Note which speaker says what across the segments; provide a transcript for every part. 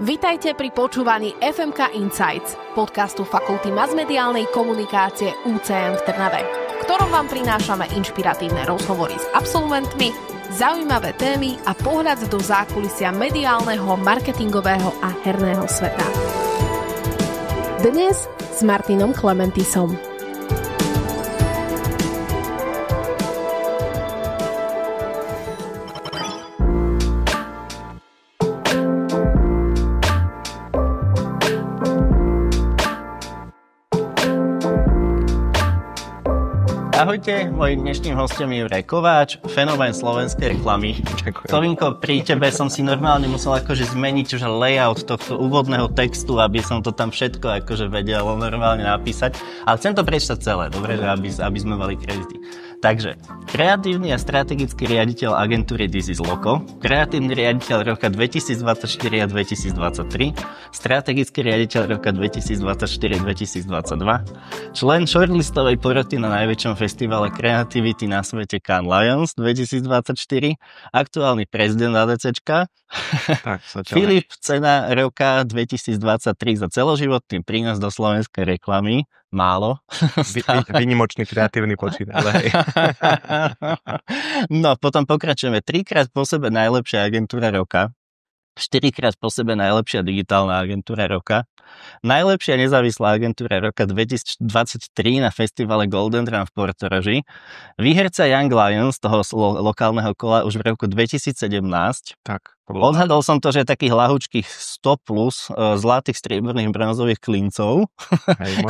Speaker 1: Vitajte pri počúvaní FMK Insights, podcastu Fakulty masmediálnej komunikácie UCM v Trnave, v ktorom vám prinášame inšpiratívne rozhovory s absolventmi, zaujímavé témy a pohľad do zákulisia mediálneho, marketingového a herného sveta. Dnes s Martinom Klementisom.
Speaker 2: Ahojte, mojím dnešným hostom je Juraj Kováč, fenomén slovenskej reklamy.
Speaker 3: Ďakujem.
Speaker 2: Slovinko, pri tebe som si normálne musel akože zmeniť už layout tohto úvodného textu, aby som to tam všetko akože vedel normálne napísať. Ale chcem to prečítať celé, dobre, že aby sme mali kredity. Takže, kreatívny a strategický riaditeľ agentúry This is Loco, kreatívny riaditeľ roka 2024 a 2023, strategický riaditeľ roka 2024-2022, člen shortlistovej poroty na najväčšom festivale kreativity na svete Cannes Lions 2024, aktuálny prezident ADCčka, Filip Cena roka 2023 za celoživotný prínos do slovenskej reklamy. Málo.
Speaker 3: Výnimočný kreatívny počín, ale hej.
Speaker 2: No, potom pokračujeme. 3-krát po sebe najlepšia agentúra roka. 4-krát po sebe najlepšia digitálna agentúra roka. Najlepšia nezávislá agentúra roka 2023 na festivale Golden Drum v Portoroži. Výherca Young Lions toho lokálneho kola už v roku 2017.
Speaker 3: Tak.
Speaker 2: Odhadol som to, že takých lahučkých 100 plus zlatých, strieborných, bronzových klincov.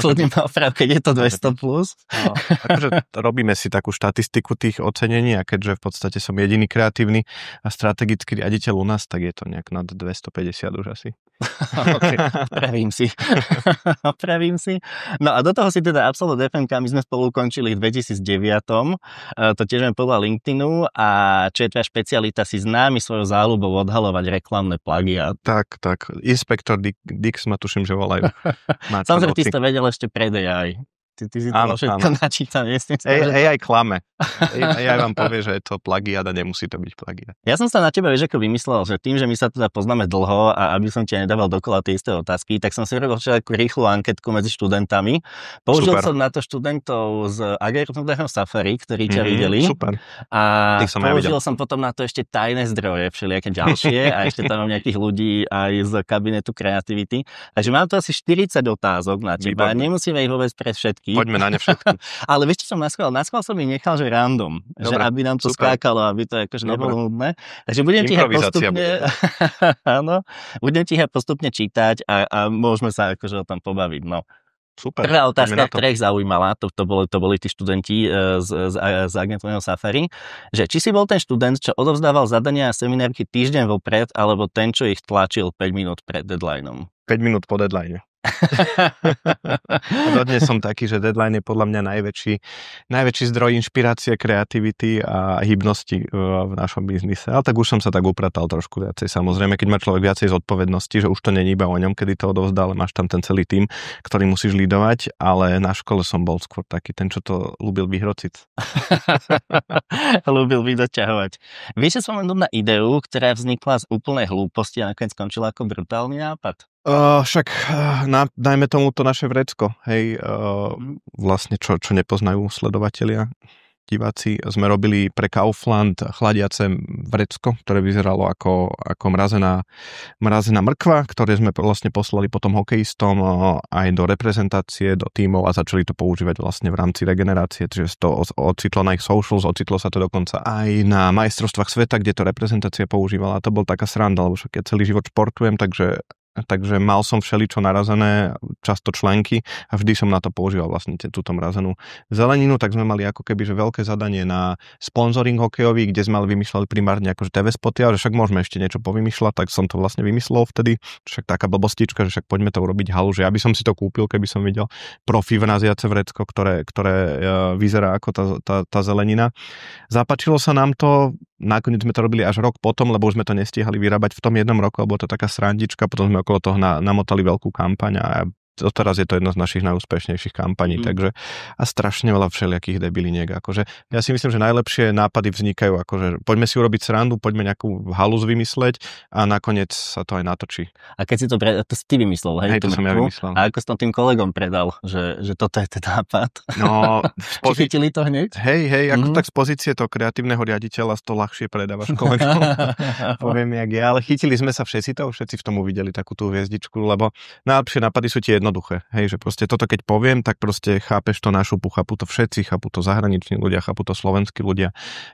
Speaker 2: Kľudne ma oprav, keď je to 200 plus.
Speaker 3: No, akože robíme si takú štatistiku tých ocenení a keďže v podstate som jediný kreatívny a strategický riaditeľ u nás, tak je to nejak nad 250 už asi.
Speaker 2: Okay, opravím si. No a do toho si teda absolvent FMK, my sme spolu končili v 2009. To tiež sme podľa LinkedInu a čo je tvoja špecialita, si známy svojou záľubou odhalovať reklamné plagiát.
Speaker 3: Tak. Inspektor Dix ma tuším, že volajú.
Speaker 2: Samozrejme, ty si to vedel ešte pred AI. Ty si to všetko načítané.
Speaker 3: AI klame. AI vám povie, že je to plagiát a nemusí to byť plagiát.
Speaker 2: Ja som sa na teba, vieš, ako vymyslel, že tým, že my sa teda poznáme dlho a aby som ti nedával dokola tie isté otázky, tak som si robil takú rýchlu anketku medzi študentami. Použil som na to študentov z agentúrneho Safari, ktorí ťa videli.
Speaker 3: Super.
Speaker 2: A použil som potom na to ešte tajné zdroje, všelijaké ďalšie a ešte tam mám nejakých ľudí aj z kabinetu kreativity. Takže mám tu asi 40 otázok na teba. Nemusíme ich vôbec pre všetky.
Speaker 3: Poďme na ne všetky.
Speaker 2: Ale vieš, čo som naschvál? Naschvál som ich nechal, že random. Dobre, že aby nám to skákalo, aby to akože nebolo nudné. Takže budem ti postupne... Áno, budem ti postupne čítať a môžeme sa akože o tom pobaviť. No.
Speaker 3: Super.
Speaker 2: Prvá otázka, ktorá ich zaujímala, to boli tí študenti z agentúrneho Safari, že či si bol ten študent, čo odovzdával zadania a seminárky týždeň vopred, alebo ten, čo ich tlačil 5 minút pred deadlineom?
Speaker 3: 5 minút po deadline. Dodnes som taký, že deadline je podľa mňa najväčší zdroj inšpirácie, kreativity a hybnosti v našom biznise. Ale tak už som sa tak upratal trošku viacej. Samozrejme, keď má človek viacej zodpovednosti, že už to není iba o ňom, kedy to odovzdá, ale máš tam ten celý tím, ktorý musíš lídovať, ale na škole som bol skôr taký, ten, čo to ľúbil vyhrociť.
Speaker 2: Ľúbil vydoťahovať. Vieš, že som len na ideu, ktorá vznikla z úplnej hlúposti a nakoniec skončila ako brutálny nápad?
Speaker 3: Však dajme tomu to naše vrecko, hej, vlastne čo nepoznajú sledovatelia, diváci, sme robili pre Kaufland chladiace vrecko, ktoré vyzeralo ako mrazená mrkva, ktoré sme vlastne poslali potom hokejistom aj do reprezentácie, do tímov a začali to používať vlastne v rámci regenerácie, čiže to ocitlo na ich socials, ocitlo sa to dokonca aj na majstrovstvách sveta, kde to reprezentácia používala. A to bol taká sranda, lebo však ja celý život športujem, takže mal som všeličo narazené, často členky a vždy som na to používal vlastne túto mrazenú zeleninu, tak sme mali ako keby že veľké zadanie na sponzoring hokejový, kde sme vymýšľali primárne akože TV spoty, ale však môžeme ešte niečo povymýšľať, tak som to vlastne vymyslel vtedy, však taká blbostička, že však poďme to urobiť halu, že ja by som si to kúpil, keby som videl profi vraziace vrecko, ktoré vyzerá ako tá zelenina. Zapáčilo sa nám to, nakoniec sme to robili až rok potom, lebo už sme to nestihali vyrábať v tom jednom roku, lebo to taká srandička, potom sme okolo toho namotali veľkú kampaň a doteraz je to jedna z našich najúspešnejších kampaní, takže a strašne veľa všelijakých debiliniek, akože ja si myslím, že najlepšie nápady vznikajú, akože poďme si urobiť srandu, poďme nejakú halúz vymysleť a nakoniec sa to aj natočí.
Speaker 2: A keď si to si ty vymyslel, hej?
Speaker 3: To som ja vymyslel.
Speaker 2: A ako si to tým kolegom predal, že toto je ten nápad?
Speaker 3: No,
Speaker 2: chytili to hneď?
Speaker 3: Hej, ako tak z pozície toho kreatívneho riaditeľa to ľahšie predávaš kolegom. Poviem, jak je, ale chytili sme sa všetci v tom uvideli takú tú hviezdičku, lebo najlepšie nápady sú tie jednoduché. Hej, že proste toto keď poviem, tak proste chápeš to na šupu, chápu to všetci, chápu to zahraniční ľudia, chápu to slovenskí ľudia.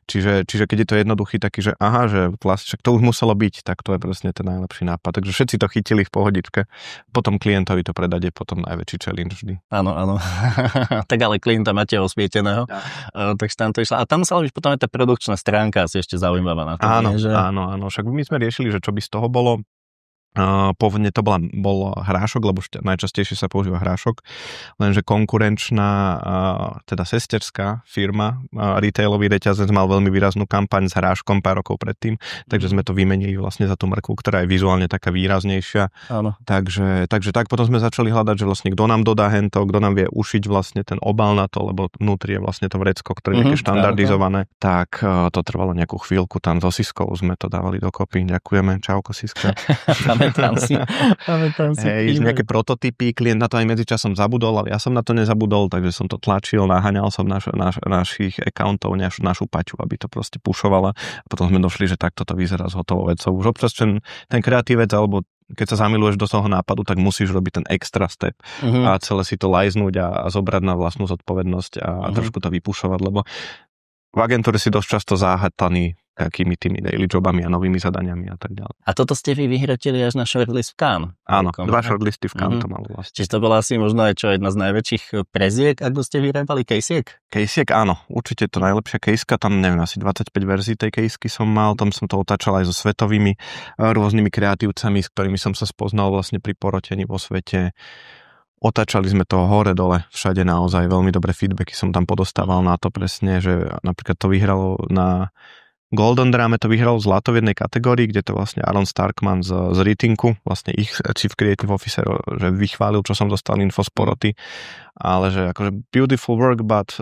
Speaker 3: Čiže keď je to jednoduchý taký, že aha, že vlastne to už muselo byť, tak to je presne ten najlepší nápad. Takže všetci to chytili v pohodičke. Potom klientovi to predať je potom najväčší challenge vždy.
Speaker 2: Áno. Tak ale klienta máte osvieteného. Takže tam to išlo. A tam musela byť potom aj tá produkčná stránka asi ešte zaujímavá na to.
Speaker 3: Áno. Však my sme riešili, že čo by z toho bolo. Pôvodne to bol hrášok, lebo najčastejšie sa používa hrášok, lenže konkurenčná, teda sesterská firma, retailový reťazec mal veľmi výraznú kampaň s hráškom pár rokov predtým, takže sme to vymenili vlastne za tú mrkvu, ktorá je vizuálne taká výraznejšia. Áno. Takže tak potom sme začali hľadať, že vlastne kto nám dodá hento, kto nám vie ušiť vlastne ten obal na to, lebo vnútri je vlastne to vrecko, ktoré je také štandardizované. Tak to trvalo nejakú chvíľku, tam so Siskou sme to dávali dokopy. Ďakujeme, čauko Siska. Pamätám si. Hej, nejaké prototypy, klient na to aj medzičasom zabudol, ale ja som na to nezabudol, takže som to tlačil, naháňal som našich accountov, našu paťu, aby to proste pušovala. A potom sme došli, že takto to vyzerá s hotovou vecou. Už občas ten kreatívec, alebo keď sa zamiluješ do toho nápadu, tak musíš robiť ten extra step a celé si to lajznúť a zobrať na vlastnú zodpovednosť a trošku to vypušovať, lebo v agentúre si dosť často záhataný takými tými daily jobami a novými zadaniami a tak ďalej.
Speaker 2: A toto ste vy vyhrotili až na shortlist v Cannes?
Speaker 3: Áno, 2 shortlisty v Cannes to malo vlastne.
Speaker 2: Čiže to bola asi možno aj jedna z najväčších preziek, ako ste vyrábali kejsiek?
Speaker 3: Kejsiek, áno, určite to najlepšia kejska, tam neviem, asi 25 verzií tej kejsky som mal, tam som to otáčal aj so svetovými rôznymi kreatívcami, s ktorými som sa spoznal vlastne pri porotení vo svete. Otáčali sme to hore-dole, všade naozaj veľmi dobré feedbacky som tam podostával na to presne, že napríklad to vyhralo na Golden Drame, to vyhralo zlato v jednej kategórii, kde to vlastne Aaron Starkman z Ratingu, vlastne ich Chief Creative Officer, že vychválil, čo som dostal info z poroty, ale že akože beautiful work, but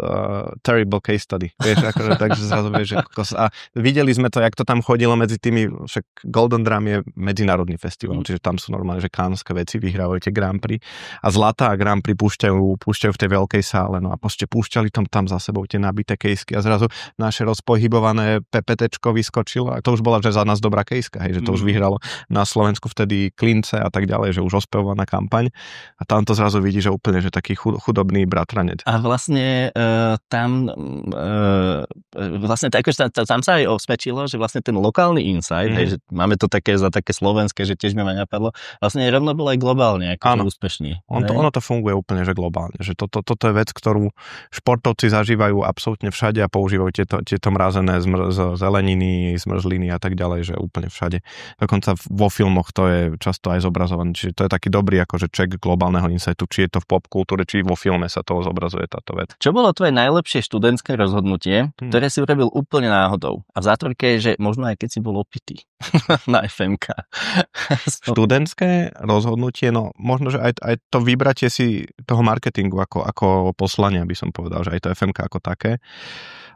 Speaker 3: terrible case study. Vieš, akože, takže zrazu vieš, že a videli sme to, jak to tam chodilo medzi tými, však Golden Drum je medzinárodný festival, čiže tam sú normálne, že kánske veci, vyhrávajú tie Grand Prix a zlatá a Grand Prix púšťajú v tej veľkej sále, no a proste púšťali tam za sebou tie nabité kejsky a zrazu naše rozpohybované PPTčko vyskočilo a to už bola, že za nás dobrá kejska, hej, že to už vyhralo na Slovensku vtedy Klince a tak ďalej, že už ospevovaná kampaň a tam to zrazu vidí, že úplne, že taký chudobný bratranec.
Speaker 2: A vlastne tam tam sa aj osvedčilo, že vlastne ten lokálny insight, hej, že máme to také za také slovenské, že tiež ma napadlo, vlastne rovno bol aj globálne akože úspešný.
Speaker 3: Ono to funguje úplne, že globálne, že toto je vec, ktorú športovci zažívajú absolútne všade a používajú tieto mrazené zeleniny, zmrzliny a tak ďalej, že úplne všade. Dokonca vo filmoch to je často aj zobrazované, čiže to je taký dobrý akože check globálneho insightu, či je to v popkultúre, či vo filme sa toho zobrazuje táto vec.
Speaker 2: Čo bolo tvoje najlepšie študentské rozhodnutie, ktoré si urobil úplne náhodou? A v zátvorke je, že možno aj keď si bol opitý na FMK.
Speaker 3: Študentské rozhodnutie, no možno, že aj to vybratie si toho marketingu ako poslania, by som povedal, že aj to FMK ako také.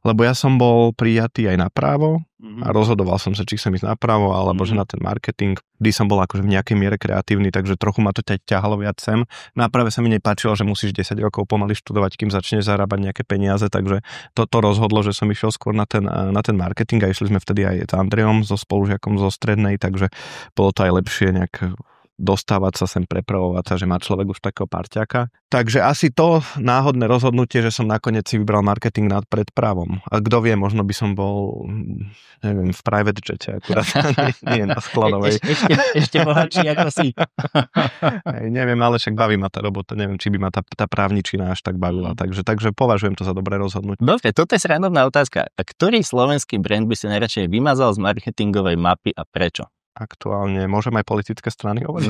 Speaker 3: Lebo ja som bol prijatý aj na právo a rozhodoval som sa, či chcem ísť na právo alebo že na ten marketing. Vždy som bol akože v nejakej miere kreatívny, takže trochu ma to ťahalo viac sem. Na práve sa mi nepáčilo, že musíš 10 rokov pomaly študovať, kým začneš zarábať nejaké peniaze, takže to rozhodlo, že som išiel skôr na ten marketing a išli sme vtedy aj s Andrejom, so spolužiakom zo strednej, takže bolo to aj lepšie nejak dostávať sa sem, prepravovať sa, že má človek už takého parťaka. Takže asi to náhodné rozhodnutie, že som nakoniec si vybral marketing pred právom. A kto vie, možno by som bol, neviem, v private jete, akurát nie na skladovej.
Speaker 2: Ešte bohatší ako si.
Speaker 3: Neviem, ale však baví ma tá robota, neviem, či by ma tá právničina až tak bavila. Takže považujem to za dobré rozhodnutie.
Speaker 2: Dobre, toto je srandovná otázka. A ktorý slovenský brand by si najradšej vymazal z marketingovej mapy a prečo?
Speaker 3: Aktuálne, môžem aj politické strany hovoriť?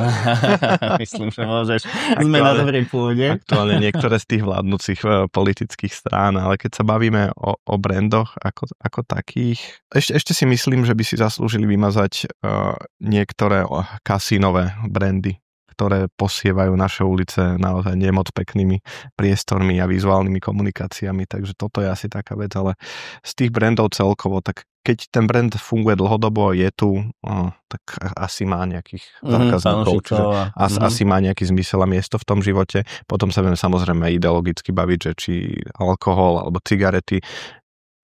Speaker 2: Myslím, že môžeš. Sme na dobrej pôde.
Speaker 3: Aktuálne niektoré z tých vládnúcich politických strán, ale keď sa bavíme o brandoch ako takých, ešte si myslím, že by si zaslúžili vymazať niektoré kasínové brandy. ktoré posievajú naše ulice naozaj nemoc peknými priestormi a vizuálnymi komunikáciami, takže toto je asi taká vec, ale z tých brandov celkovo, tak keď ten brand funguje dlhodobo, je tu, tak asi má nejakých zákazníkov, čiže asi má nejaký zmysel a miesto v tom živote. Potom sa viem samozrejme ideologicky baviť, že či alkohol alebo cigarety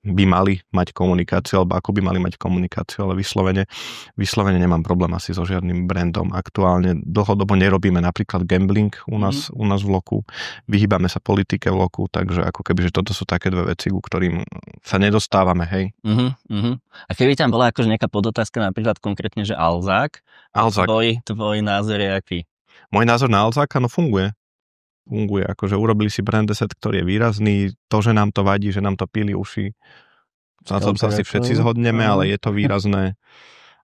Speaker 3: by mali mať komunikáciu, alebo ako by mali mať komunikáciu, ale vyslovene nemám problém asi so žiadnym brandom. Aktuálne dlhodobo nerobíme napríklad gambling u nás v Loku, vyhýbame sa politike v Loku, takže ako keby, že toto sú také dve veci, ku ktorým sa nedostávame, hej.
Speaker 2: A keby tam bola akože nejaká podotázka, napríklad konkrétne, že Alzák. Tvoj názor je aký?
Speaker 3: Môj názor na Alzáka, no funguje, akože urobili si brand asset, ktorý je výrazný, to, že nám to vadí, že nám to píli uši, na tom sa asi všetci zhodneme, ale je to výrazné.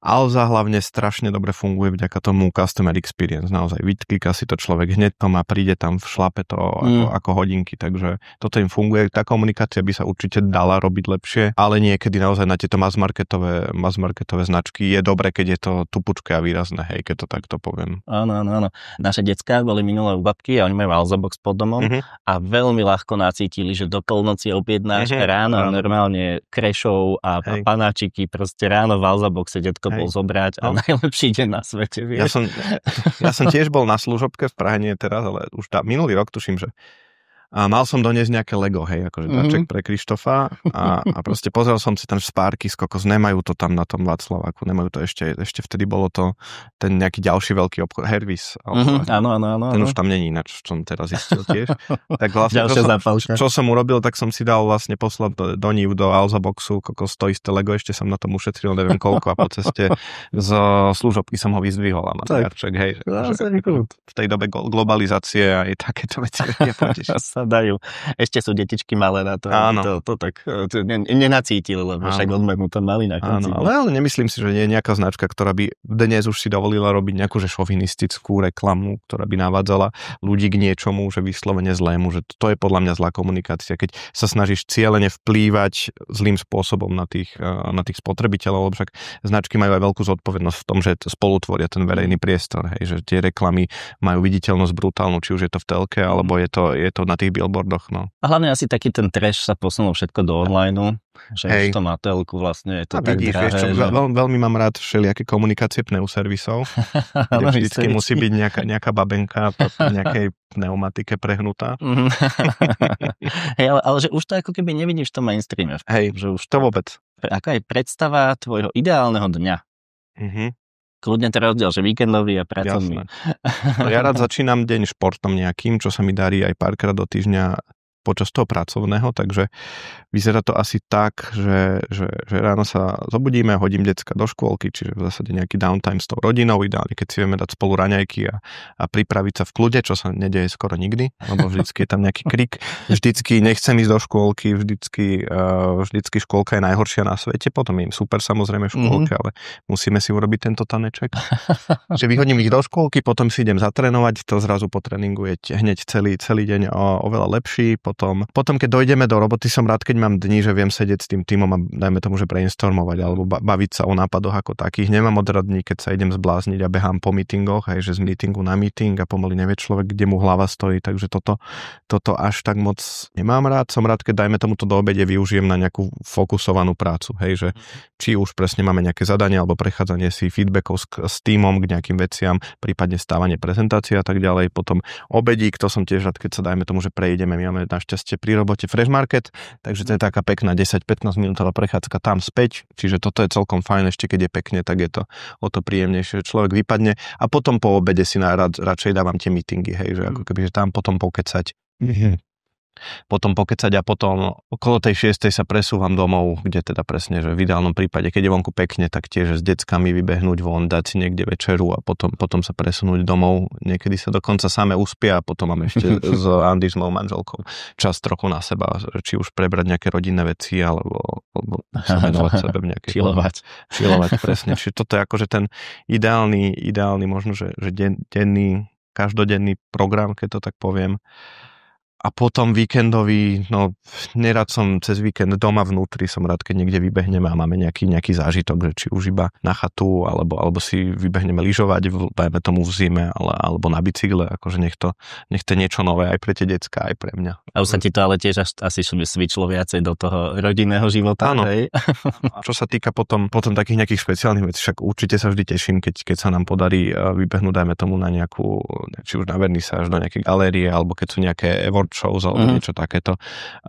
Speaker 3: Alza hlavne strašne dobre funguje vďaka tomu customer experience, naozaj vyklika si to človek hneď to má, príde tam v šlape to ako hodinky, takže toto im funguje, tá komunikácia by sa určite dala robiť lepšie, ale niekedy naozaj na tieto mass marketové značky je dobre, keď je to tupučké a výrazné, hej, keď to takto poviem.
Speaker 2: Áno. Naše decká boli minulé u babky a oni majú Alza box pod domom a veľmi ľahko nacítili, že do polnoci objednáš ráno normálne krešov a panáčiky, proste ráno v Alza boxe detko bol zobrať a najlepší deň na svete, vieš.
Speaker 3: Ja som tiež bol na služobke v Prahe, nie teraz, ale už minulý rok tuším, že a mal som doniesť nejaké Lego, hej, akože dáček pre Krištofa a proste pozrel som si tam Spárky z kokos, nemajú to tam na tom Václaváku, nemajú to ešte vtedy bolo to ten nejaký ďalší veľký obchod, Hervis.
Speaker 2: Áno.
Speaker 3: Ten už tam není ináč, čo som teraz zistil tiež. Tak vlastne, čo som urobil, tak som si dal vlastne poslať do NIV, do Alza boxu, kokos to isté Lego, ešte som na tom ušetril neviem koľko a po ceste z služobky som ho vyzdvihol a mám darček, hej. V tej dobe globalizácie a aj takéto veci
Speaker 2: dajú. Ešte sú detičky malé na to.
Speaker 3: Áno.
Speaker 2: To tak nenacítili, lebo však odme mu to mali na konci.
Speaker 3: Ale nemyslím si, že nie je nejaká značka, ktorá by dnes už si dovolila robiť nejakú že šovinistickú reklamu, ktorá by navádzala ľudí k niečomu, že vyslovene zlému, že to je podľa mňa zlá komunikácia. Keď sa snažíš cielene vplývať zlým spôsobom na tých spotrebiteľov, lebo však značky majú aj veľkú zodpovednosť v tom, že spolutvoria ten verejný priestor, hej, že tie reklamy majú viditeľnosť brutálnu, či už je to v telke, alebo je to na tých billboardoch, no.
Speaker 2: A hlavne asi taký ten trash sa posunul všetko do online, že už to má telku vlastne, je to tak
Speaker 3: vidíš,
Speaker 2: drahé.
Speaker 3: Veľmi mám rád všelijaké komunikácie pneuservisov, kde vždycky musí byť nejaká babenka v nejakej pneumatike prehnutá.
Speaker 2: Hej, ale že už to ako keby nevidíš v tom mainstreame.
Speaker 3: Hej,
Speaker 2: že už
Speaker 3: to vôbec.
Speaker 2: Aká je predstava tvojho ideálneho dňa? Kľudne to rozdiel, že víkendový a pracovný.
Speaker 3: No, ja rád začínam deň športom nejakým, čo sa mi darí aj párkrát do týždňa počas toho pracovného, takže vyzerá to asi tak, že ráno sa zobudíme, hodím decka do škôlky, čiže v zásade nejaký downtime s tou rodinou, ideálne keď si vieme dať spolu raňajky a pripraviť sa v kľude, čo sa nedeje skoro nikdy, lebo vždycky je tam nejaký krik, vždycky nechcem ísť do škôlky, vždycky škôlka je najhoršia na svete, potom je im super samozrejme v škôlke, ale musíme si urobiť tento taneček. Že vyhodím ich do škôlky, potom si idem zatrénovať, to zrazu po tréningu je hneď celý deň oveľa lepší. Potom, keď dojdeme do roboty, som rád, keď mám dni, že viem sedieť s tým tímom a dajme tomu, že brainstormovať alebo baviť sa o nápadoch ako takých. Nemám odrad dní, keď sa idem zblázniť a behám po meetingoch, aj že z meetingu na meeting a pomaly nevie človek, kde mu hlava stojí, takže toto až tak moc nemám rád. Som rád, keď dajme tomu to do obede využijem na nejakú fokusovanú prácu, hej, že či už presne máme nejaké zadanie alebo prechádzanie si feedbackov s tímom k nejakým veciam, prípadne stávanie prezentácie a tak ďalej. Potom obedík, to som tiež rád, keď sa dajme tomu, že prejdeme. My máme našťastie pri robote Fresh Market, takže to je taká pekná 10-15 minútová prechádzka tam späť, čiže toto je celkom fajn, ešte keď je pekne, tak je to o to príjemnejšie, človek vypadne a potom po obede si radšej dávam tie meetingy, hej, že ako keby, že tam potom pokecať. Potom pokecať a potom okolo tej 6. sa presúvam domov, kde teda presne, že v ideálnom prípade, keď je vonku pekne, tak tiež s deckami vybehnúť von, dať si niekde večeru a potom sa presunúť domov. Niekedy sa dokonca same uspia a potom mám ešte s Andy, s mojou manželkou čas trochu na seba, či už prebrať nejaké rodinné veci, alebo sa venovať sebe v nejakej čilovať, presne. Čiže toto je akože ten ideálny možno, že denný, každodenný program, keď to tak poviem. A potom víkendový, no nerad som cez víkend doma vnútri, som rád, keď niekde vybehneme a máme nejaký zážitok, že či už iba na chatu, alebo si vybehneme lyžovať, dajme tomu v zime, alebo na bicykle, akože nech to je niečo nové aj pre tie decká, aj pre mňa.
Speaker 2: A už sa ti to ale tiež asi svičilo viacej do toho rodinného života.
Speaker 3: Áno.
Speaker 2: Hej?
Speaker 3: Čo sa týka potom takých nejakých špeciálnych vecí, však určite sa vždy teším, keď sa nám podarí vybehnúť, dajme tomu na nejakú, či už na vernisáž, do nejakej galérie, alebo keď sú nejaké award shows, alebo niečo takéto,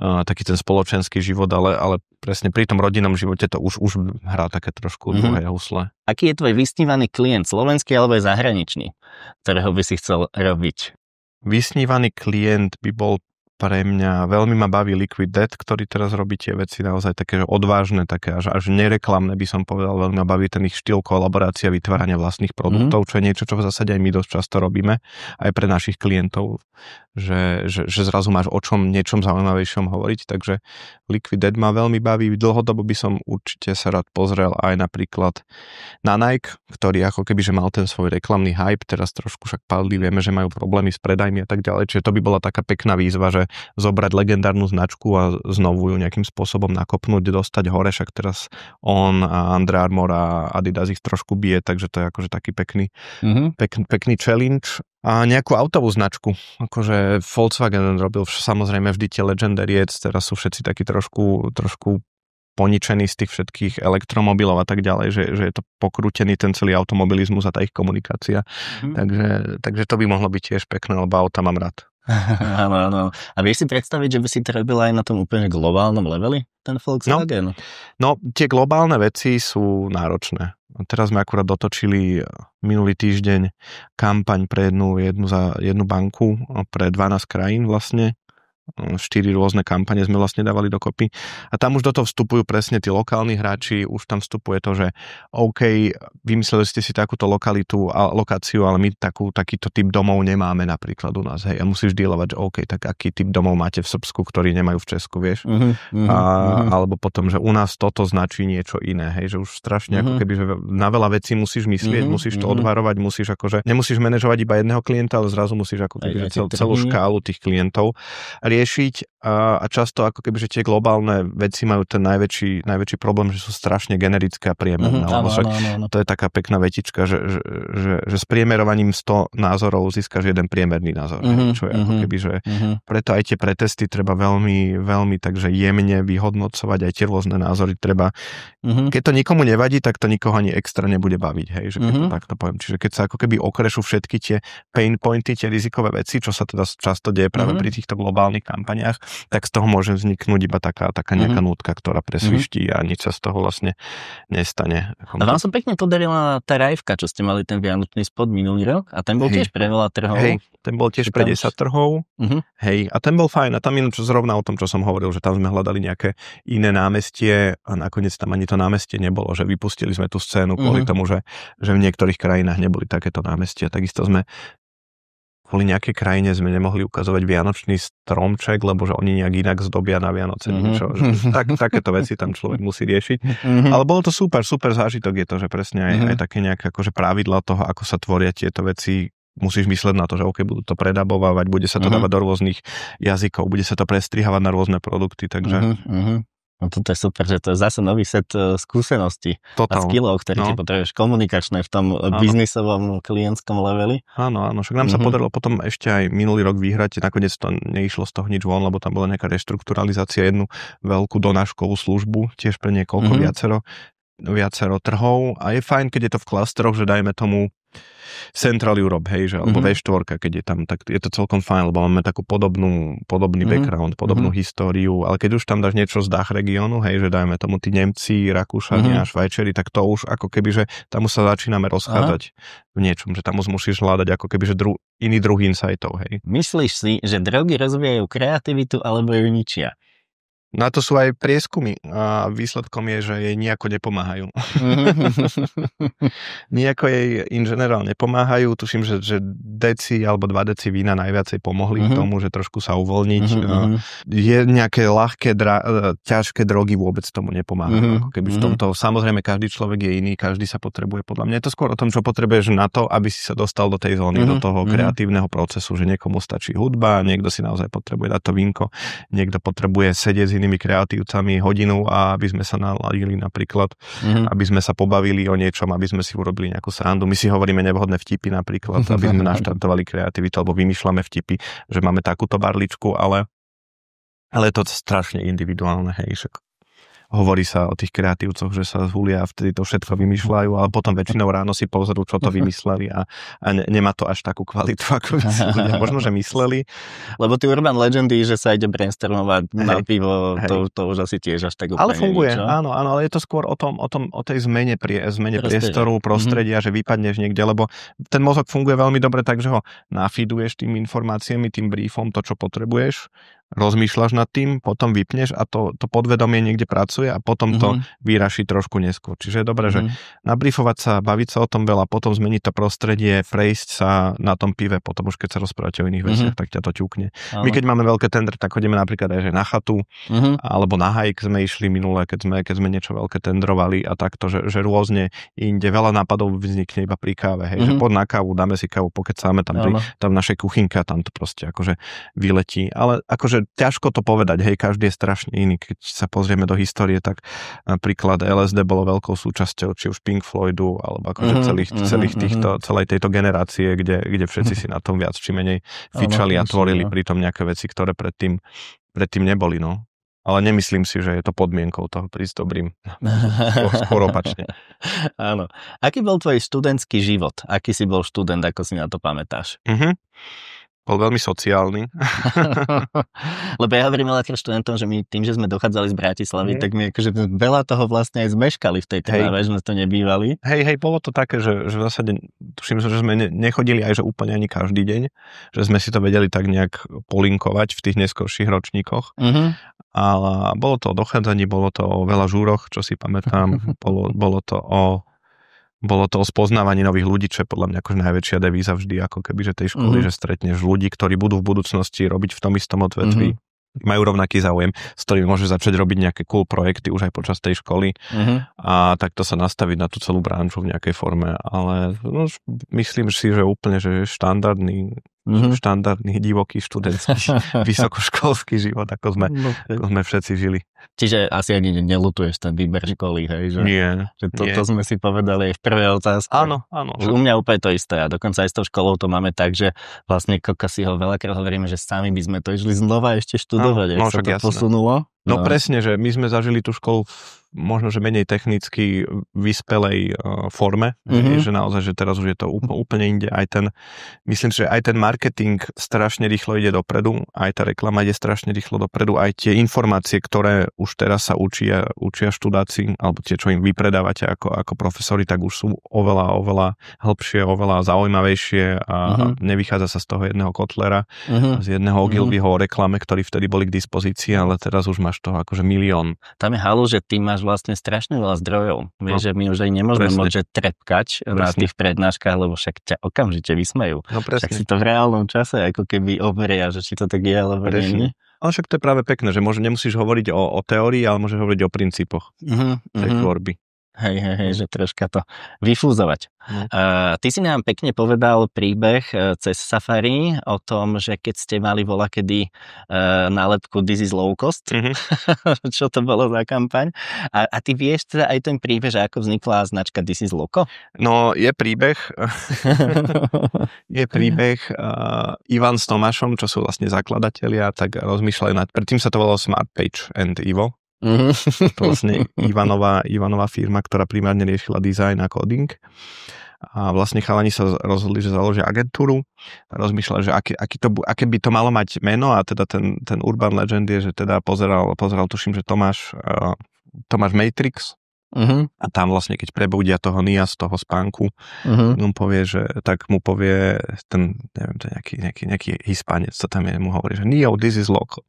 Speaker 3: taký ten spoločenský život, ale presne pri tom rodinnom živote to už hrá také trošku druhé husle.
Speaker 2: Aký je tvoj vysnívaný klient, slovenský alebo aj zahraničný, ktorého by si chcel robiť?
Speaker 3: Vysnívaný klient by bol pre mňa, veľmi ma baví Liquid Death, ktorý teraz robí tie veci naozaj také odvážne, také až nereklamné by som povedal, veľmi ma baví ten ich štýl kolaborácia, vytvárania vlastných produktov, čo je niečo, čo v zásade aj my dosť často robíme, aj pre našich klientov, že zrazu máš o niečom zaujímavejšom hovoriť, takže Liquid Death ma veľmi baví, dlhodobo by som určite sa rád pozrel aj napríklad na Nike, ktorý ako keby, že mal ten svoj reklamný hype, teraz trošku však padli, vieme, že majú problémy s predajmi a tak ďalej, čiže to by bola taká pekná výzva, že zobrať legendárnu značku a znovu ju nejakým spôsobom nakopnúť, dostať hore, však teraz on a Under Armour a Adidas ich trošku bije, takže to je akože taký pekný challenge. A nejakú autovú značku, akože Volkswagen robil samozrejme vždy tie Legendary, teraz sú všetci takí trošku poničení z tých všetkých elektromobilov a tak ďalej, že je to pokrútený ten celý automobilizmus a tá ich komunikácia. Takže to by mohlo byť tiež pekné, lebo auta mám rád.
Speaker 2: Áno. A vieš si predstaviť, že by si to robil aj na tom úplne globálnom leveli, ten Volkswagen?
Speaker 3: No, tie globálne veci sú náročné. Teraz sme akurát dotočili minulý týždeň kampaň pre jednu banku pre 12 krajín vlastne. 4 rôzne kampane sme vlastne dávali dokopy a tam už do toho vstupujú presne tí lokálni hráči, už tam vstupuje to, že OK, vymysleli ste si takúto lokáciu, ale my takýto typ domov nemáme napríklad u nás, hej, a musíš dealovať, že OK, tak aký typ domov máte v Srbsku, ktorý nemajú v Česku, vieš, alebo potom, že u nás toto značí niečo iné, hej, že už strašne ako keby, že na veľa vecí musíš myslieť, musíš to odvarovať, musíš akože, nemusíš manažovať iba jedného klienta, ale zrazu musíš ako keby, celú škálu tých klientov riešiť a často ako keby, že tie globálne veci majú ten najväčší problém, že sú strašne generické a priemerné. To je taká pekná vetička, že s priemerovaním 100 názorov získaš jeden priemerný názor. Čo je ako keby, že preto aj tie pretesty treba veľmi, veľmi takže jemne vyhodnocovať, aj tie rôzne názory treba. Keď to nikomu nevadí, tak to nikoho ani extra nebude baviť, hej, že keď to takto poviem. Čiže keď sa ako keby okrešú všetky tie pain pointy, tie rizikové veci, čo sa teda často deje práve pri týchto globálnych kampaniách, tak z toho môže vzniknúť iba taká nejaká nútka, ktorá presviští a nič sa z toho vlastne nestane.
Speaker 2: A vám som pekne podarila tá rajvka, čo ste mali ten vianočný spot minulý rok a ten bol tiež pre veľa trhov.
Speaker 3: Hej, ten bol tiež pre 10 trhov. Hej, a ten bol fajn. A tam zrovna o tom, čo som hovoril, že tam sme hľadali nejaké iné námestie a nakoniec tam ani to námestie nebolo, že vypustili sme tú scénu kvôli tomu, že v niektorých krajinách neboli takéto námestia. Takisto sme kvôli nejakej krajine sme nemohli ukazovať vianočný stromček, lebo že oni nejak inak zdobia na Vianoce. Takéto veci tam človek musí riešiť. Ale bolo to super zážitok je to, že presne aj také nejaké akože pravidla toho, ako sa tvoria tieto veci. Musíš mysleť na to, že OK, budú to predabovávať, bude sa to dávať do rôznych jazykov, bude sa to prestrihávať na rôzne produkty, takže...
Speaker 2: No toto je super, že to je zase nový set skúseností a skillov, ktoré ti potrebuješ komunikačné v tom biznisovom klientskom leveli.
Speaker 3: Áno, však nám sa podarilo potom ešte aj minulý rok vyhrať, nakoniec to neišlo z toho nič von, lebo tam bola nejaká reštrukturalizácia, jednu veľkú donáškovú službu, tiež pre niekoľko viacero trhov a je fajn, keď je to v klasteroch, že dajme tomu Central Europe, hej, že, alebo V4, keď je tam, tak je to celkom fajn, lebo máme takú podobný background, podobnú históriu, ale keď už tam dáš niečo z Dach regiónu, hej, že dajme tomu tí Nemci, Rakúšania, Švajčeri, tak to už ako keby, že tam už sa začíname rozchádzať v niečom, že tam už musíš hľadať ako keby, že iný druh insightov, hej.
Speaker 2: Myslíš si, že drogy rozvíjajú kreativitu alebo ju ničia?
Speaker 3: Na to sú aj prieskumy a výsledkom je, že jej nejako nepomáhajú. Nejako jej in general nepomáhajú. Tuším, že deci alebo 2 deci vína najviacej pomohli k tomu, že trošku sa uvoľniť. Je nejaké ľahké, ťažké drogy vôbec tomu nepomáhajú. Ako keby v tomto, samozrejme, každý človek je iný, každý sa potrebuje. Podľa mňa je to skôr o tom, čo potrebuješ na to, aby si sa dostal do tej zóny, do toho kreatívneho procesu, že niekomu stačí hudba, niekto si naozaj potrebuje dať to vínko, niekto potrebuje sedieť s inými kreatívcami hodinu a aby sme sa naladili napríklad, aby sme sa pobavili o niečom, aby sme si urobili nejakú srandu. My si hovoríme nevhodné vtipy napríklad, aby sme naštartovali kreativitu, alebo vymýšľame vtipy, že máme takúto barličku, ale je to strašne individuálne, hej, hovorí sa o tých kreatívcoch, že sa zhulia a vtedy to všetko vymýšľajú, ale potom väčšinou ráno si pozrú, čo to vymysleli a nemá to až takú kvalitu, ako by si ľudia možno, že mysleli.
Speaker 2: Lebo tí urban legendy, že sa ide brainstormovať na pivo, to už asi tiež až tak úplne.
Speaker 3: Ale funguje, áno, ale je to skôr o tej zmene priestoru, prostredia, že vypadneš niekde, lebo ten mozog funguje veľmi dobre tak, že ho nafeeduješ tým informáciami, tým briefom, to, čo potrebuješ, rozmýšľaš nad tým, potom vypneš a to podvedomie niekde pracuje a potom to vyraší trošku neskôr. Čiže je dobré, že nabrifovať sa, baviť sa o tom veľa, potom zmeniť to prostredie, prejsť sa na tom pive, potom už keď sa rozprávate o iných veciach, tak ťa to ťukne. My keď máme veľké tendre, tak chodíme napríklad aj že na chatu, alebo na hike sme išli minule, keď sme niečo veľké tendrovali a takto, že rôzne inde veľa nápadov vznikne iba pri káve, hej, že poď na kávu, dáme si kávu, pokecáme tam v našej kuchynke a tam to proste akože vyletí. Ale akože ťažko to povedať, hej, každý je strašne iný. Keď sa pozrieme do histórie, tak napríklad LSD bolo veľkou súčasťou či už Pink Floydu, alebo akože celej tejto generácie, kde všetci si na tom viac či menej fičali a tvorili pritom nejaké veci, ktoré predtým neboli, no. Ale nemyslím si, že je to podmienkou toho prísť dobrým. Skôr opačne.
Speaker 2: Áno. Aký bol tvoj študentský život? Aký si bol študent, ako si na to pamätáš?
Speaker 3: Bol veľmi sociálny.
Speaker 2: Lebo ja hovorím veľa študentom, že my tým, že sme dochádzali z Bratislavy, tak my akože veľa toho vlastne aj zmeškali v tej Trnave, že sme to nebývali.
Speaker 3: Hej, bolo to také, že v zásade, tuším, že sme nechodili aj že úplne ani každý deň, že sme si to vedeli tak nejak polinkovať v tých neskorších ročníkoch. Ale bolo to o dochádzaní, bolo to o veľa žúroch, čo si pamätám, bolo to o spoznávaní nových ľudí, čo je podľa mňa akože najväčšia devíza vždy, ako keby, že tej školy, že stretneš ľudí, ktorí budú v budúcnosti robiť v tom istom odvetví, majú rovnaký záujem, s ktorým môžeš začať robiť nejaké cool projekty už aj počas tej školy a takto sa nastaviť na tú celú branžu v nejakej forme, ale no, myslím si, že úplne, že štandardný divoký študentský vysokoškolský život, ako sme všetci žili.
Speaker 2: Čiže asi ani nelutuješ ten výber školy, hej? Že,
Speaker 3: nie.
Speaker 2: Že to sme si povedali aj v prvej otázke.
Speaker 3: Áno.
Speaker 2: U mňa úplne to isté a dokonca aj s tou školou to máme tak, že vlastne koľko si ho veľakrát hovoríme, že sami by sme to išli znova ešte študovať, ak sa to posunulo.
Speaker 3: No presne, že my sme zažili tú školu možno, že menej technicky vyspelej forme, že naozaj, že teraz už je to úplne inde. Myslím si, že aj ten marketing strašne rýchlo ide dopredu, aj tá reklama ide strašne rýchlo dopredu, aj tie informácie, ktoré už teraz sa učia študáci, alebo tie, čo im vypredávate ako profesori, tak už sú oveľa hĺbšie, oveľa zaujímavejšie a nevychádza sa z toho jedného kotlera, z jedného Ogilvyho o reklame, ktorý vtedy boli k dispozícii, ale teraz už máš toho akože milión.
Speaker 2: Tam je halu, že ty máš vlastne strašne veľa zdrojov. Vieš, že my už aj nemôžeme môcť trepkať na tých prednáškach, lebo však ťa okamžite vysmejú.
Speaker 3: No presne.
Speaker 2: Však si to v reálnom čase ako keby overia, že či to tak je, alebo nie.
Speaker 3: Ale však to je práve pekné, že nemusíš hovoriť o teórii, ale môžeš hovoriť o princípoch tej tvorby.
Speaker 2: Hej, že troška to vyfúzovať. Ty si nám pekne povedal príbeh cez Safari o tom, že keď ste mali voľakedy nálepku This is low cost, čo to bolo za kampaň. A ty vieš teda aj ten príbeh, že ako vznikla značka This is Loco?
Speaker 3: No, je príbeh. Ivan s Tomášom, čo sú vlastne zakladatelia, tak rozmýšľajú predtým sa to volalo Smart Page and Ivo. To vlastne Ivanová firma, ktorá primárne riešila design a coding. A vlastne chalani sa rozhodli, že založia agentúru a rozmýšľali, že aké by to malo mať meno a teda ten urban legend je, že teda pozeral tuším, že Tomáš Matrix A tam vlastne, keď prebudia toho Nia z toho spánku, on povie, že tak mu povie ten, neviem, to nejaký Hispánec, co tam je, mu hovorí, že Neo, this is local.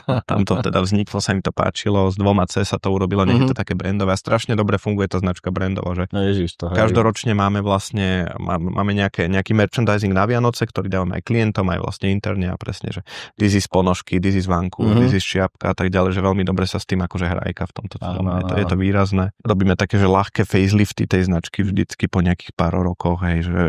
Speaker 3: A tam to teda vzniklo, sa im to páčilo, s 2 C sa to urobilo, nie je to také brandové a strašne dobre funguje tá značka brandovo, že
Speaker 2: no ježiš, to
Speaker 3: každoročne máme vlastne, máme nejaký merchandising na Vianoce, ktorý dávame aj klientom, aj vlastne interne a presne, že this is ponožky, this is vanku, this is šiapka a tak ďalej, že veľmi dobre sa s tým akože hrajka v tomto celom. Je to výrazné. Robíme také, že ľahké facelifty tej značky vždycky po nejakých pár rokoch, hej, že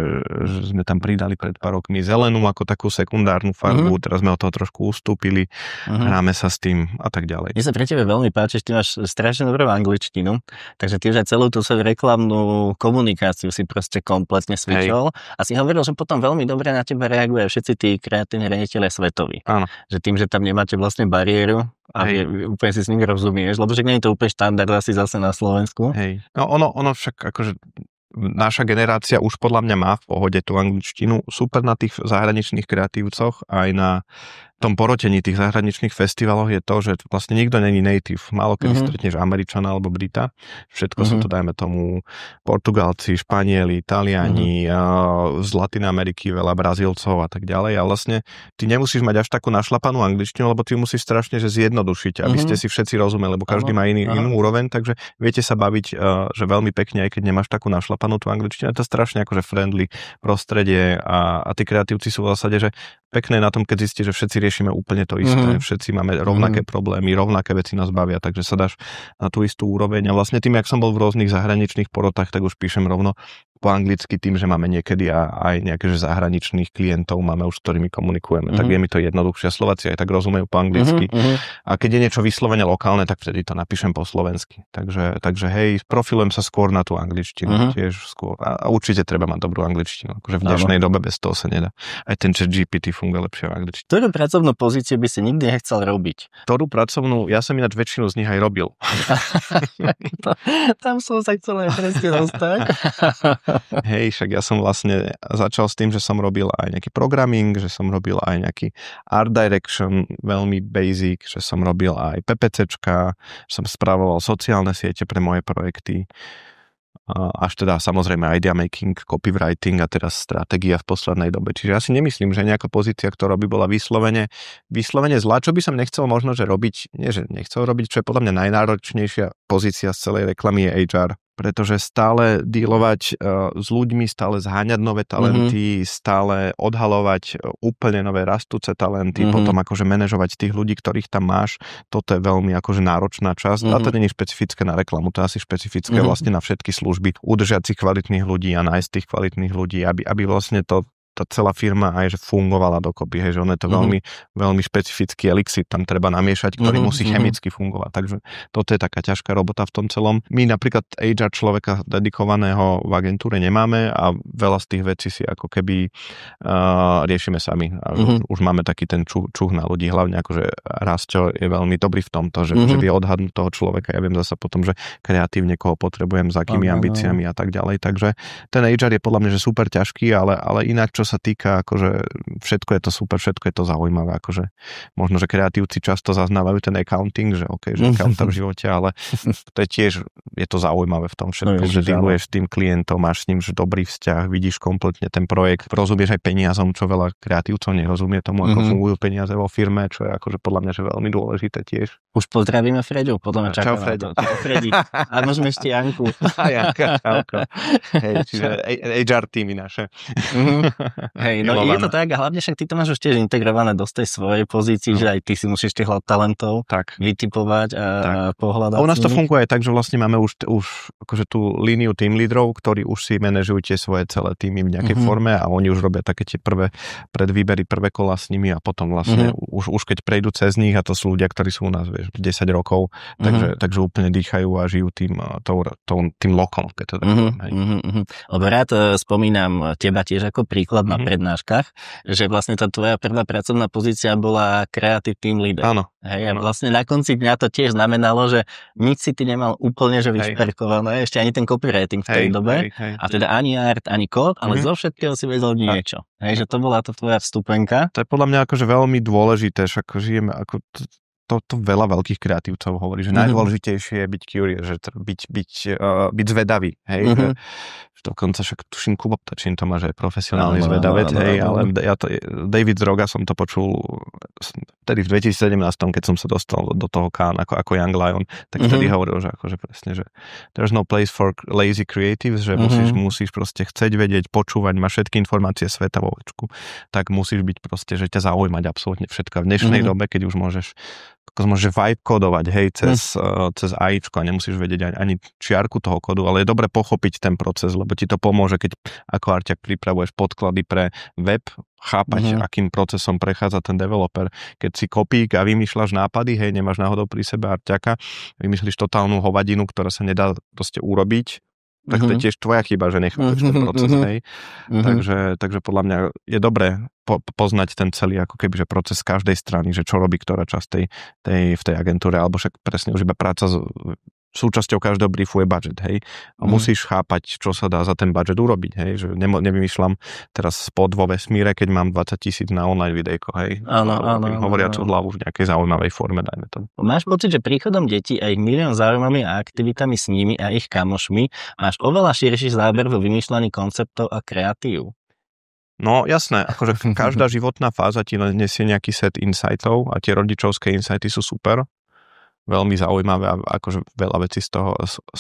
Speaker 3: sme tam pridali pred pár rokmi zelenú ako takú sekundárnu farbu, teraz sme od toho trošku ustúpili, hráme sa s tým a tak ďalej.
Speaker 2: Mne sa pre tebe veľmi páči, že ty máš strašne dobrú angličtinu, takže ty už aj celú tú svoju reklamnú komunikáciu si proste kompletne switchol a si hovoril, že potom veľmi dobre na teba reaguje všetci tí kreatívni riaditelia svetoví.
Speaker 3: Áno.
Speaker 2: Že tým, že tam nemáte vlastne bariéru a úplne si s nimi rozumieš, lebo že nie je to úplne štandard asi zase na Slovensku.
Speaker 3: Hej. No ono však akože naša generácia už podľa mňa má v pohode tú angličtinu. Super na tých zahraničných kreatívcoch aj na tom porotení tých zahraničných festivaloch je to, že vlastne nikto není native. Málo kedy stretneš Američana alebo Brita. Všetko sú to, dajme tomu, Portugalci, Španieli, Taliani, z Latinnej Ameriky veľa Brazílcov a tak ďalej. A vlastne ty nemusíš mať až takú našlapanú angličtinu, lebo ty musíš strašne že zjednodušiť, aby ste si všetci rozumeli, lebo každý má inú úroveň, takže viete sa baviť, že veľmi pekne, aj keď nemáš takú našlapanú tú angličtinu. Je to strašne akože friendly prostredie a tí kreatívci sú v zásade, že pekné na tom, keď zistíš, že všetci riešime úplne to isté, všetci máme rovnaké problémy, rovnaké veci nás bavia, takže sa dáš na tú istú úroveň a vlastne tým, jak som bol v rôznych zahraničných porotách, tak už píšem rovno po anglicky tým, že máme niekedy aj nejaké že zahraničných klientov, máme už s ktorými komunikujeme, tak je mi to jednoduchšie. Slováci aj tak rozumejú po anglicky. A keď je niečo vyslovene lokálne, tak vtedy to napíšem po slovensky. Takže hej, profilujem sa skôr na tú angličtinu, tiež skôr. A určite treba mať dobrú angličtinu, akože v dnešnej dobe bez toho sa nedá. Aj ten ChatGPT funguje lepšie v angličtine.
Speaker 2: Ktorú pracovnú pozíciu by si nikdy nechcel robiť?
Speaker 3: Ktorú pracovnú, ja som ináč väčšinu z nich aj robil.
Speaker 2: Tam som sa chcel aj presne dostať.
Speaker 3: Hej, však ja som vlastne začal s tým, že som robil aj nejaký programming, že som robil aj nejaký art direction, veľmi basic, že som robil aj PPCčka, že som spravoval sociálne siete pre moje projekty. Až teda samozrejme idea making, copywriting a teraz stratégia v poslednej dobe. Čiže ja si nemyslím, že nejaká pozícia, ktorá by bola vyslovene zlá. Čo by som nechcel možno, že robiť, nie že nechcel robiť, čo je podľa mňa najnáročnejšia pozícia z celej reklamy je HR. Pretože stále dealovať s ľuďmi, stále zháňať nové talenty, stále odhalovať úplne nové rastúce talenty, potom akože manažovať tých ľudí, ktorých tam máš, toto je veľmi akože náročná časť. A to nie je špecifické na reklamu, to je asi špecifické vlastne na všetky služby. Udržať si kvalitných ľudí a nájsť tých kvalitných ľudí, aby vlastne tá celá firma aj že fungovala dokopy, hej, že ono je to veľmi, veľmi špecifický elixir, tam treba namiešať, ktorý musí chemicky fungovať, takže toto je taká ťažká robota v tom celom. My napríklad HR človeka dedikovaného v agentúre nemáme a veľa z tých vecí si ako keby riešime sami. A už máme taký ten čuch na ľudí, hlavne akože Rasťo je veľmi dobrý v tomto, že vie odhadnúť toho človeka, ja viem zasa potom, že kreatívne koho potrebujem, za akými ambíciami a tak ďalej, takže ten HR je podľa mňa že super ťažký, ale inak čo sa týka, akože všetko je to super, všetko je to zaujímavé, akože možno, že kreatívci často zaznávajú ten accounting, že okej, že accountant v živote, ale to je tiež, je to zaujímavé v tom všetko, že dealuješ s tým klientom, máš s ním že dobrý vzťah, vidíš kompletne ten projekt, rozumieš aj peniazom, čo veľa kreatívcov nerozumie tomu, ako fungujú peniaze vo firme, čo je akože podľa mňa že veľmi dôležité tiež.
Speaker 2: Už pozdravíme Freďu, podľa mňa čaká.
Speaker 3: Čau Freďo.
Speaker 2: Fredí. A môžeme ešte Janku.
Speaker 3: A Janka, čauko. Hej, čiže HR týmy naše.
Speaker 2: Hej, no je to tak a hlavne však ty to máš už tiež integrované do tej svojej pozícii, že aj ty si musíš tých talentov vytipovať a pohľadať.
Speaker 3: A u nás to funguje tak, že vlastne máme už akože tú líniu team lídrov, ktorí už si manažujú tie svoje celé týmy v nejakej forme a oni už robia také tie prvé predvýbery, prvé kola s nimi a potom vlastne už keď prejdú cez nich a to sú ľudia, ktorí sú u nás, vieš, 10 rokov, takže úplne dýchajú a žijú tým lokom, keď to tak
Speaker 2: Lebo rád spomínam teba tiež ako príklad na prednáškach, že vlastne tá tvoja prvá pracovná pozícia bola creative team leader.
Speaker 3: Áno.
Speaker 2: Hej, a vlastne na konci dňa to tiež znamenalo, že nič si ty nemal úplne že vyšperkované, ešte ani ten copywriting v tej dobe, a teda ani art, ani kód, ale zo všetkého si vedel niečo. Hej, že to bola to tvoja vstupenka.
Speaker 3: To je podľa mňa akože veľmi dôležité, že ako žijeme, ako to veľa veľkých kreatívcov hovorí, že najdôležitejšie je byť curious, že byť zvedavý, hej, že dokonca však tuším Kubo Ptačín to má, že je profesionálny zvedavec, hej, ale David Droga som to počul vtedy v 2017, keď som sa dostal do toho Cannes ako Young Lion, tak vtedy hovoril, že akože presne, že there's no place for lazy creatives, že musíš proste chcieť vedieť, počúvať, máš všetky informácie sveta vo očku, tak musíš byť proste, že ťa zaujímať absolútne všetko. V dnešnej dobe, keď už môžeš vibe kodovať, hej, cez AIčko a nemusíš vedieť ani čiarku toho kodu, ale je dobre pochopiť ten proces, lebo ti to pomôže, keď ako arťak pripravuješ podklady pre web, chápať, akým procesom prechádza ten developer. Keď si kopík a vymýšľaš nápady, hej, nemáš náhodou pri sebe arťaka, vymyslíš totálnu hovadinu, ktorá sa nedá proste urobiť, tak to je tiež tvoja chyba, že nechápeš ten proces, hej. Takže podľa mňa je dobré poznať ten celý ako keby, že proces každej strany, že čo robí ktorá časť v tej agentúre, alebo však presne už iba práca súčasťou každého briefu je budget, hej. A musíš chápať, čo sa dá za ten budget urobiť, hej. Že nevymýšľam teraz spot vo vesmíre, keď mám 20,000 na online videjko, hej. Áno. Hovoriacu hlavu v nejakej zaujímavej forme, dajme to.
Speaker 2: Máš pocit, že príchodom detí a ich milión záujmami a aktivitami s nimi a ich kamošmi máš oveľa širší záber vo vymýšľaní konceptov a kreatív?
Speaker 3: No jasné, akože každá životná fáza ti nesie nejaký set insightov a tie rodičovské insighty sú super. Veľmi zaujímavé a akože veľa vecí z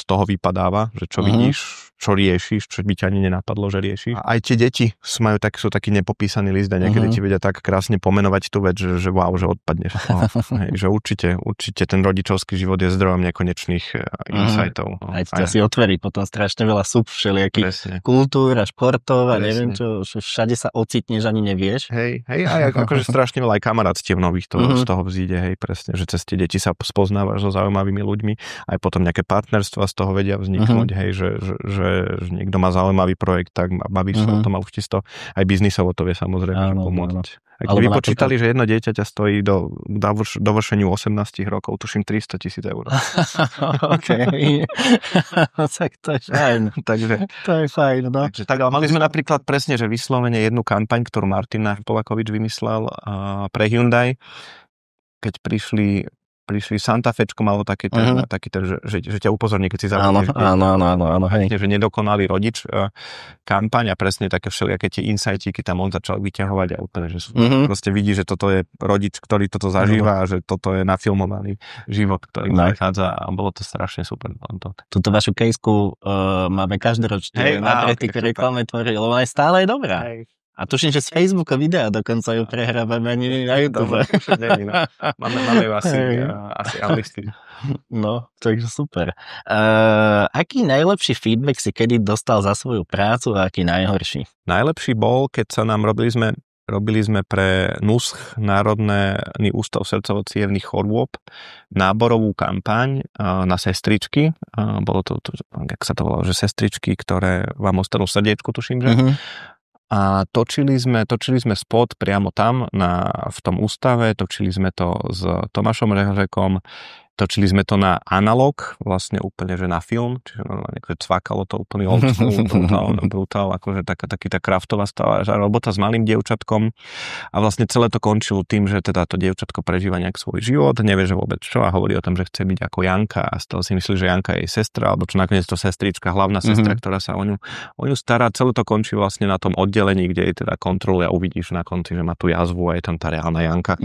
Speaker 3: toho vypadáva, že čo vidíš, čo riešiš, čo by ťa ani nenapadlo, že riešiš. A aj tie deti sú taký nepopísaný list a niekedy ti vedia tak krásne pomenovať tú vec, že wow, že odpadneš. Hej, že určite ten rodičovský život je zdrojom nekonečných insightov.
Speaker 2: Aj ťa si otvorí potom strašne veľa všelijakých kultúr a športov a neviem čo, všade sa ocitneš, ani nevieš.
Speaker 3: Hej, aj akože strašne veľa aj kamarátstiev nových z toho vzíde, hej, presne, že cez tie deti sa poznávaš so zaujímavými ľuďmi, aj potom nejaké partnerstva z toho vedia vzniknúť, hej, že niekto má zaujímavý projekt, tak bavíš sa o tom a už ti to aj biznisovo to vie samozrejme pomôcť. Ak by vypočítali, že jedno dieťa ťa stojí do dovršeniu 18 rokov, tuším 300,000 eur.
Speaker 2: OK. Tak to je fajn.
Speaker 3: Takže,
Speaker 2: to je fajn, no.
Speaker 3: Takže tak, ale mali sme napríklad presne, že vyslovene jednu kampaň, ktorú Martin Polakovič vymyslel pre Hyundai, keď prišli Santa Fečko malo taký že ťa upozorní, keď si zabudneš.
Speaker 2: Áno.
Speaker 3: Že nedokonalý rodič kampaň a presne také všelijaké tie insightíky tam on začal vyťahovať a úplne, že proste vidí, že toto je rodič, ktorý toto zažíva a že toto je nafilmovaný život, ktorý prechádza a bolo to strašne super.
Speaker 2: Túto vašu kejsku máme každoročne na Tretík reklame tvorili, lebo aj stále je dobrá. Hej. A tuším, že z Facebooka videa dokonca ju prehrávame ani na YouTube.
Speaker 3: Máme ju asi anglicky.
Speaker 2: No, takže super. Aký najlepší feedback si kedy dostal za svoju prácu a aký najhorší?
Speaker 3: Najlepší bol, keď sa nám robili sme pre NUSCH, Národný ústav srdcovo-cievnych chorôb, náborovú kampaň na sestričky. Bolo to, jak sa to volalo, že sestričky, ktoré vám ostanú v srdiečku, tuším, že? A točili sme spot priamo tam v tom ústave, točili sme to s Tomášom Rehořekom, točili sme to na analog, vlastne úplne, že na film, čiže normálne cvakalo to úplný old school, brutál, akože taká kraftová robota s malým dievčatkom a vlastne celé to končilo tým, že teda to dievčatko prežíva nejak svoj život, nevie, že vôbec čo a hovorí o tom, že chce byť ako Janka a z toho si myslí, že Janka je jej sestra, alebo čo nakoniec to sestrička, hlavná sestra, ktorá sa o ňu stará. Celé to končí vlastne na tom oddelení, kde jej teda kontroluje a uvidíš na konci, že má tú jazvu a je tam tá reálna Janka,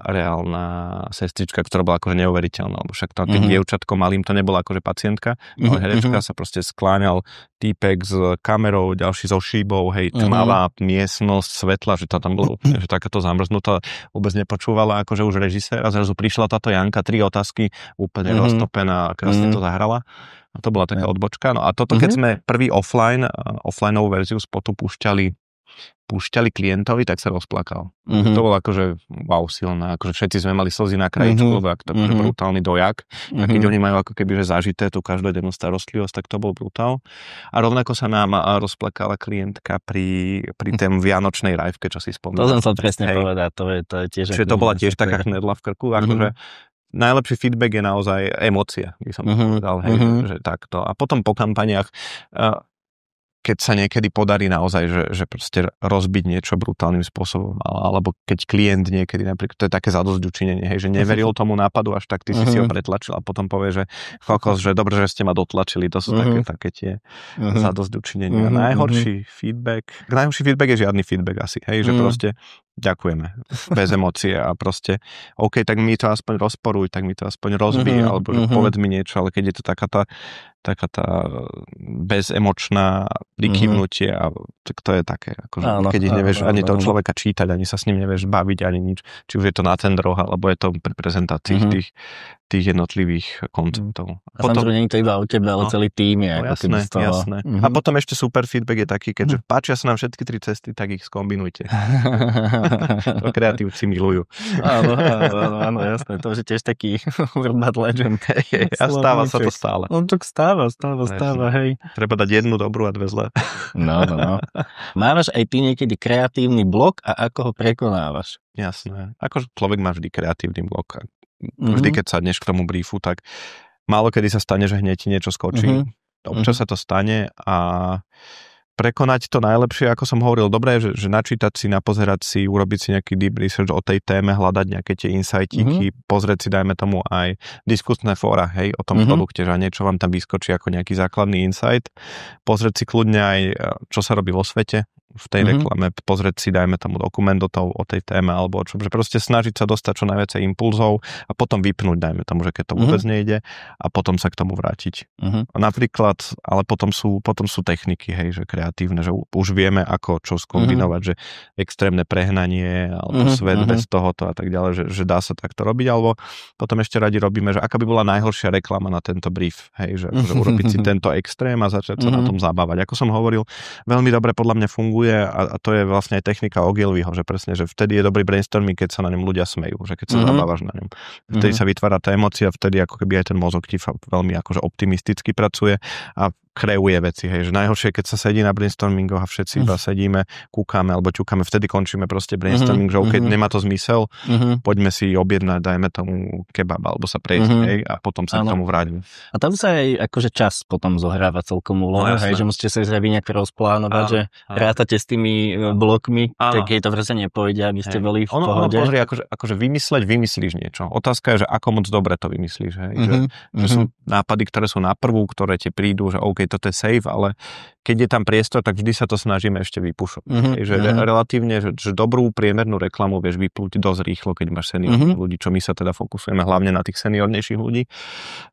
Speaker 3: reálna sestrička, ktorá bola akože neuveriteľná, lebo však tam tým dievčatkom malým to nebola akože pacientka, ale herečka sa proste skláňal týpek s kamerou, ďalší so šíbou, hej, tmavá miestnosť, svetla, že to tam bolo úplne, že takáto zamrznutá, vôbec nepočúvala akože už režisér a zrazu prišla táto Janka, 3 otázky, úplne roztopená, krásne to zahrala. A to bola taká odbočka. No a toto, keď sme prvý offlineovú verziu spotu púšťali klientovi, tak sa rozplakal. To bolo akože wow, silné. Akože všetci sme mali slzy na krajičku, lebo to bol brutálny dojak. A keď oni majú ako keby že zažité tú každodennú starostlivosť, tak to bol brutál. A rovnako sa nám rozplakala klientka pri tém vianočnej rajvke, čo si spomínal.
Speaker 2: To som sa presne povedal. To je tiež...
Speaker 3: Čiže to bola tiež taká knedla v krku. Akože najlepší feedback je naozaj emócia, by som povedal. Hej, že takto. A potom po kampaniach keď sa niekedy podarí naozaj, že proste rozbiť niečo brutálnym spôsobom, alebo keď klient niekedy, napríklad, to je také zadosťučinenie, hej, že neveril tomu nápadu, až tak ty si ho pretlačil a potom povie, že kokos, že dobre, že ste ma dotlačili, to sú také tie zadosťučinenia. Najhorší feedback je žiadny feedback asi, hej, že proste ďakujeme, bez emócie a proste, OK, tak mi to aspoň rozporuj, tak mi to aspoň rozbij, alebo že povedz mi niečo, ale keď je to taká tá bezemočná prikývnutie a tak to je také, akože, keď ich nevieš ani toho človeka čítať, ani sa s ním nevieš baviť, ani nič, či už je to na tendroch, alebo je to pri prezentácii tých jednotlivých konceptov.
Speaker 4: A potom, samozrejme, nie je to iba o tebe, ale celý tým je.
Speaker 3: Jasné. A potom ešte super feedback je taký, keďže páčia sa nám všetky 3 cesty, tak ich skombinujte. To kreatívci milujú.
Speaker 4: Áno, jasné. To je tiež taký urban legend.
Speaker 3: A stáva sa to stále.
Speaker 4: No tak stáva, hej.
Speaker 3: Treba dať jednu dobrú a 2 zlé.
Speaker 4: No. Mávaš aj ty niekedy kreatívny blok a ako ho prekonávaš?
Speaker 3: Jasné. Akože človek má vždy kreatívny blok. Vždy, keď sadneš k tomu briefu, tak málo kedy sa stane, že hneď ti niečo skočí. Občas sa to stane a prekonať to najlepšie, ako som hovoril, dobre, že načítať si, napozerať si, urobiť si nejaký deep research o tej téme, hľadať nejaké tie insightiky, pozrieť si, dajme tomu, aj diskusné fóra, hej, o tom produkte, že niečo vám tam vyskočí ako nejaký základný insight. Pozrieť si kľudne aj, čo sa robí vo svete v tej reklame, pozrieť si, dajme tomu, dokument o tej téme, alebo čo, že proste snažiť sa dostať čo najviac impulzov a potom vypnúť, dajme tomu, že keď to vôbec nejde a potom sa k tomu vrátiť. A napríklad, ale potom sú techniky, hej, že kreatívne, že už vieme, ako čo skombinovať, že extrémne prehnanie, alebo svet bez tohoto a tak ďalej, že dá sa takto robiť, alebo potom ešte radi robíme, že aká by bola najhoršia reklama na tento brief, hej, že urobiť si tento extrém a začať sa na tom zabávať. Ako som hovoril, veľmi dobre podľa mňa funguje a to je vlastne aj technika Ogilvyho, že presne, že vtedy je dobrý brainstorming, keď sa na ňom ľudia smejú, že keď sa zabávaš na ňom. Vtedy sa vytvára tá emócia, vtedy ako keby aj ten mozog ti veľmi akože optimisticky pracuje a kreuje veci, hej, že najhoršie, keď sa sedí na brainstormingoch a všetci iba sedíme, kúkame alebo ťukáme, vtedy končíme proste brainstorming, že keď nemá to zmysel, poďme si objednať, dajme tomu kebab alebo sa prejsť, hej, a potom sa k tomu vráťme.
Speaker 4: A tam sa aj akože čas potom zohráva celkom úlohu, hej, že musíte sa nejak rozplánovať, že rátate s tými blokmi, tak keď to vrze nepôjde, aby ste boli v pohode.
Speaker 3: Pozri, akože vymyslíš niečo. Otázka je, že ako moc dobre to vymyslíš, hej, že sú nápady, ktoré sú na prvú, ktoré ti prídu, že OK, toto je safe, ale keď je tam priestor, tak vždy sa to snažíme ešte vypušovať. Relatívne, že dobrú priemernú reklamu vieš vyplúť dosť rýchlo, keď máš seniorných ľudí, čo my sa teda fokusujeme hlavne na tých seniornejších ľudí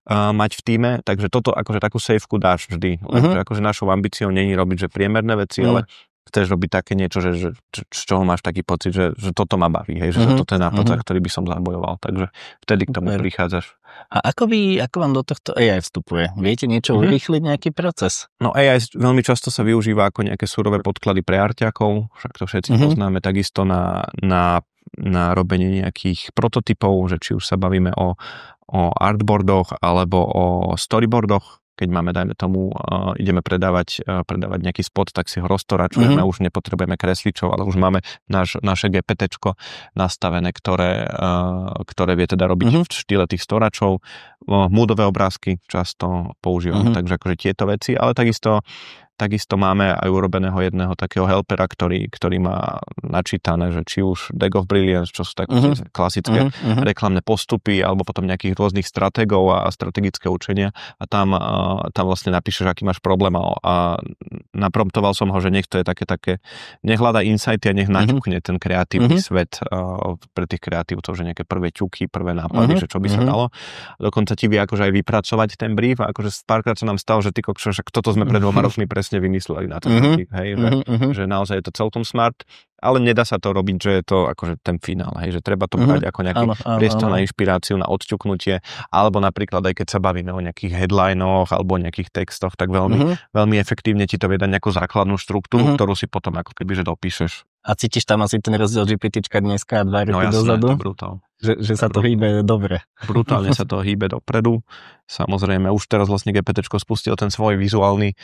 Speaker 3: mať v tíme, takže toto akože takú safeku dáš vždy. Akože našou ambíciou nie je robiť, že priemerné veci, ale chceš robiť také niečo, že z čoho máš taký pocit, že toto ma baví, hej, že toto je nápad, za ktorý by som zabojoval. Takže vtedy k tomu prichádzaš.
Speaker 4: A ako vám do tohto AI vstupuje? Viete niečo urýchliť, nejaký proces?
Speaker 3: No AI veľmi často sa využíva ako nejaké surové podklady pre arťakov, však to všetci poznáme, takisto na robenie nejakých prototypov, že či už sa bavíme o artboardoch alebo o storyboardoch. Keď máme, dajme tomu, ideme predávať nejaký spot, tak si ho roztoračujeme, už nepotrebujeme kresličov, ale už máme naše GPTčko nastavené, ktoré vie teda robiť v štýle tých storačov. Moodové obrázky často používame, takže akože tieto veci, ale takisto máme aj urobeného jedného takého helpera, ktorý má načítané, že či už Deck of Brilliance, čo sú také klasické reklamné postupy, alebo potom nejakých rôznych stratégov a strategické učenia a tam vlastne napíšeš, aký máš problém a napromptoval som ho, že nech to je také nehľada insighty a nech naťukne ten kreatívny svet pre tých kreatívcov, že nejaké prvé ťuky, prvé nápady, že čo by sa dalo. Dokonca ti vie akože aj vypracovať ten brief a akože párkrát sa nám stalo, že ty kokšo, však toto sme pred 2 rokmi presne vymysleli na ten hej, že naozaj je to celkom smart, ale nedá sa to robiť, že je to akože ten finál, hej, že treba to brať ako nejaký priestor na inšpiráciu, na odťuknutie, alebo napríklad aj keď sa bavíme o nejakých headlinoch alebo o nejakých textoch, tak veľmi efektívne ti to vie dať nejakú základnú štruktúru, ktorú si potom ako keby že dopíšeš.
Speaker 4: A cítiš tam asi ten rozdiel GPTčka dneska a 2 roky dozadu?
Speaker 3: No jasné, to brutál.
Speaker 4: Že sa to hýbe dobre.
Speaker 3: Brutálne sa to hýbe dopredu. Samozrejme, už teraz vlastne GPTčko spustil ten svoj vizuálny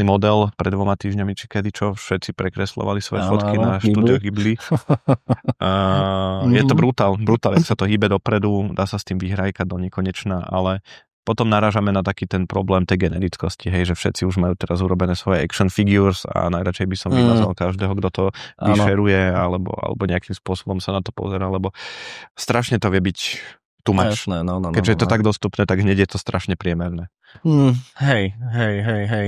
Speaker 3: model pred 2 týždňami, či kedy čo, všetci prekreslovali svoje fotky na štúdio Ghibli. Je to brutál, jak sa to hýbe dopredu, dá sa s tým vyhrajkať do nekonečna, ale potom narážame na taký ten problém tej generickosti, hej, že všetci už majú teraz urobené svoje action figures a najradšej by som vymazal každého, kto to vyšeruje alebo nejakým spôsobom sa na to pozerá, lebo strašne to vie byť too much. Keďže je to tak dostupné, tak hneď je to strašne priemerné.
Speaker 4: Hej.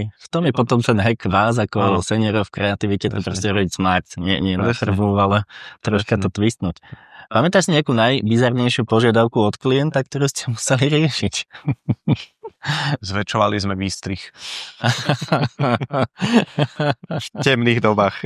Speaker 4: V tom je potom ten hack vás ako seniorov v kreativite, to proste robiť smart, nie na prvú, ale troška to twistnúť. Pamätáš si nejakú najbizarnejšiu požiadavku od klienta, ktorú ste museli riešiť?
Speaker 3: Zväčšovali sme výstrih. V temných dobách.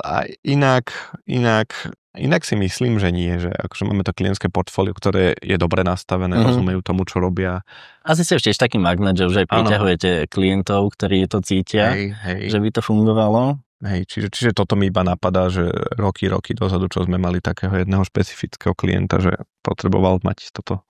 Speaker 3: A inak si myslím, že nie, že akože máme to klientské portfólio, ktoré je dobre nastavené, rozumejú tomu, čo robia.
Speaker 4: Asi ste tiež taký magnet, že už aj priťahujete klientov, ktorí to cítia, že by to fungovalo.
Speaker 3: Hej, čiže toto mi iba napadá, že roky dozadu, čo sme mali takého jedného špecifického klienta, že potreboval mať toto.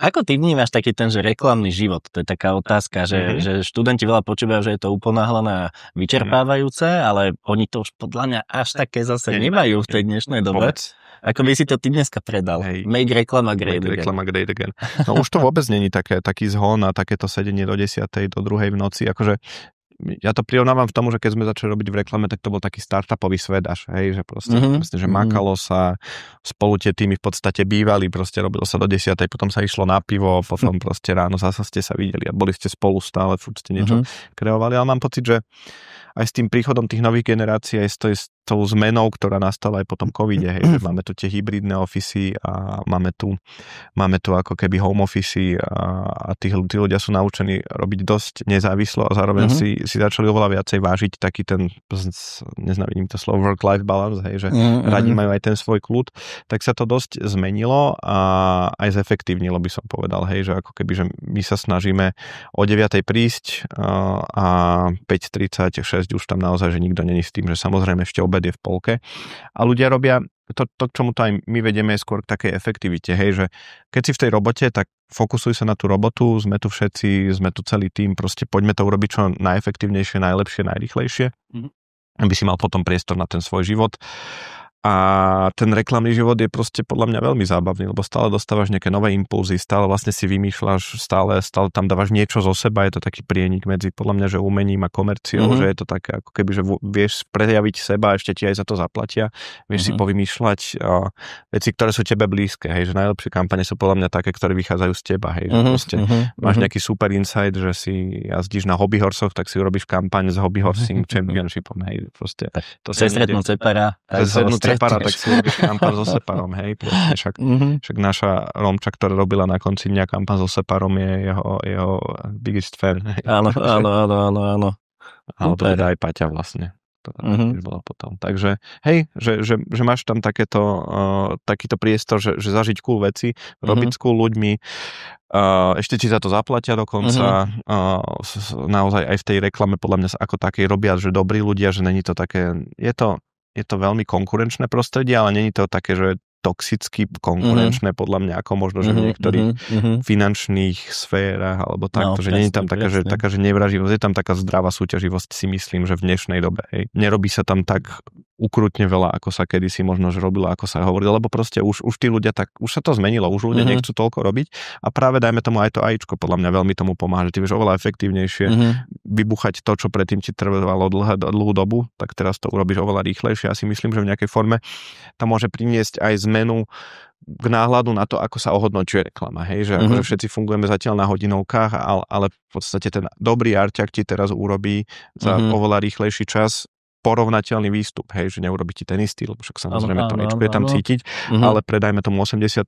Speaker 4: Ako ty vnímaš taký ten, že reklamný život? To je taká otázka, že študenti veľa počúvajú, že je to uponáhľané a vyčerpávajúce, ale oni to už podľa mňa až také zase nemajú v tej dnešnej dobe. Ako by si to ty dneska predal. Make reklama great again.
Speaker 3: No už to vôbec není taký zhon a takéto sedenie do 10. do 2. v noci, akože ja to prirovnávam v tomu, že keď sme začali robiť v reklame, tak to bol taký startupový svet až, hej, že proste, že makalo sa, spolu tie týmy v podstate bývali, proste robilo sa do 10, potom sa išlo na pivo, potom proste ráno zasa ste sa videli a boli ste spolu stále, furt ste niečo kreovali, ale mám pocit, že aj s tým príchodom tých nových generácií, aj s tou zmenou, ktorá nastala aj po tom covide, hej, že máme tu tie hybridné ofisy a máme tu ako keby home ofisy a tí ľudia sú naučení robiť dosť nezávislo a zároveň si začali oveľa viacej vážiť taký ten, neznavidím to slovo, work-life balance, hej, že radi majú aj ten svoj kľud, tak sa to dosť zmenilo a aj zefektívnilo by som povedal, hej, že ako keby, že my sa snažíme o 9:00 prísť a 5:36 už tam naozaj, že nikto není s tým, že samozrejme ešte obed je v polke a ľudia robia to, k čomu to aj my vedieme skôr k takej efektivite, hej, že keď si v tej robote, tak fokusuj sa na tú robotu, sme tu všetci, sme tu celý tým, proste poďme to urobiť čo najefektívnejšie, najlepšie, najrýchlejšie, aby si mal potom priestor na ten svoj život. A ten reklamný život je proste podľa mňa veľmi zábavný, lebo stále dostávaš nejaké nové impulzy, stále vlastne si vymýšľaš, stále tam dávaš niečo zo seba, je to taký prienik medzi podľa mňa, že umením a komerciou, že je to také ako keby, že vieš prejaviť seba a ešte ti aj za to zaplatia, vieš si povymýšľať veci, ktoré sú tebe blízke, hej, že najlepšie kampane sú podľa mňa také, ktoré vychádzajú z teba, hej, že proste máš nejaký super insight, že si jazdíš na hobby horsoch, tak si urobíš kampaň s hobby horsing championshipom, hej, proste.
Speaker 4: To sa stretnú Separa.
Speaker 3: Separa, tak si robíš kampaň so Separom, hej, však naša Romča, ktorá robila na konci dňa kampaň so Separom, je jeho biggest fan.
Speaker 4: Áno.
Speaker 3: Ale to teda aj Paťa vlastne. To bola potom. Takže, hej, že máš tam takýto priestor, že zažiť cool veci, robiť s cool ľuďmi, ešte ti za to zaplatia dokonca, naozaj aj v tej reklame podľa mňa ako takej robia, že dobrí ľudia, že není to také, je to veľmi konkurenčné prostredie, ale není to také, že toxicky konkurenčné podľa mňa, ako možno, že v niektorých finančných sférach, alebo takto, že nie je tam taká, že nevraživosť, je tam taká zdravá súťaživosť, si myslím, že v dnešnej dobe. Hej. Nerobí sa tam tak ukrutne veľa, ako sa kedysi možno že robilo, ako sa hovorilo, lebo proste už tí ľudia už sa to zmenilo, už ľudia nechcú toľko robiť a práve dajme tomu aj to AIčko, podľa mňa veľmi tomu pomáha, že ty vieš oveľa efektívnejšie vybuchať to, čo predtým ti trvalo dlhú dobu, tak teraz to urobíš oveľa rýchlejšie. Ja si myslím, že v nejakej forme to môže priniesť aj zmenu k náhľadu na to, ako sa ohodnočuje reklama. Hej, že akože všetci fungujeme zatiaľ na hodinovkách, ale v podstate ten dobrý arťak ti teraz urobí za oveľa rýchlejší čas porovnateľný výstup, hej, že neurobí ti ten istý, lebo však samozrejme to niečo je tam cítiť, ale predajme tomu 80%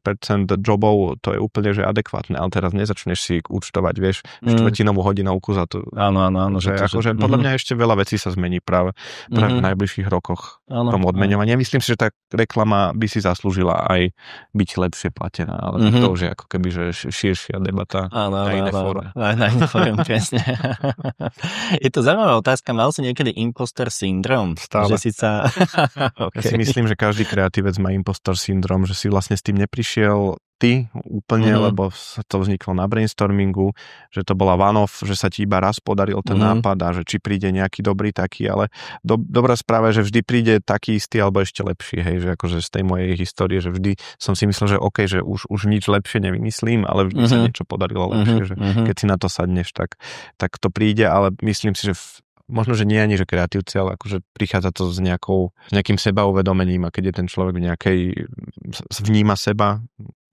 Speaker 3: jobov, to je úplne, že adekvátne, ale teraz nezačneš si účtovať, vieš, štvrtinovú hodinovku za to.
Speaker 4: Áno.
Speaker 3: Že akože podľa mňa ešte veľa vecí sa zmení práve v najbližších rokoch tomu odmeňovaní. Myslím si, že tá reklama by si zaslúžila aj byť lepšie platená, ale to už je ako keby, že širšia debata na iné fórum.
Speaker 4: Na iné fórum, presne. Je to zaujímavá otázka, mal si niekedy imposter syndrom?
Speaker 3: Stále.
Speaker 4: Že si sa...
Speaker 3: Ja si myslím, že každý kreatívec má impostor syndrom, že si vlastne s tým neprišiel ty úplne, lebo to vzniklo na brainstormingu, že to bola one-off, že sa ti iba raz podaril ten nápad a že či príde nejaký dobrý taký, ale dobrá správa je, že vždy príde taký istý alebo ešte lepší, hej, že akože z tej mojej histórie, že vždy som si myslel, že OK, že už nič lepšie nevymyslím, ale vždy sa niečo podarilo lepšie, že keď si na to sadneš, tak to príde, ale myslím si, že možno, že nie ani, že kreatívci, ale akože prichádza to s nejakým sebauvedomením a keď je ten človek vníma seba,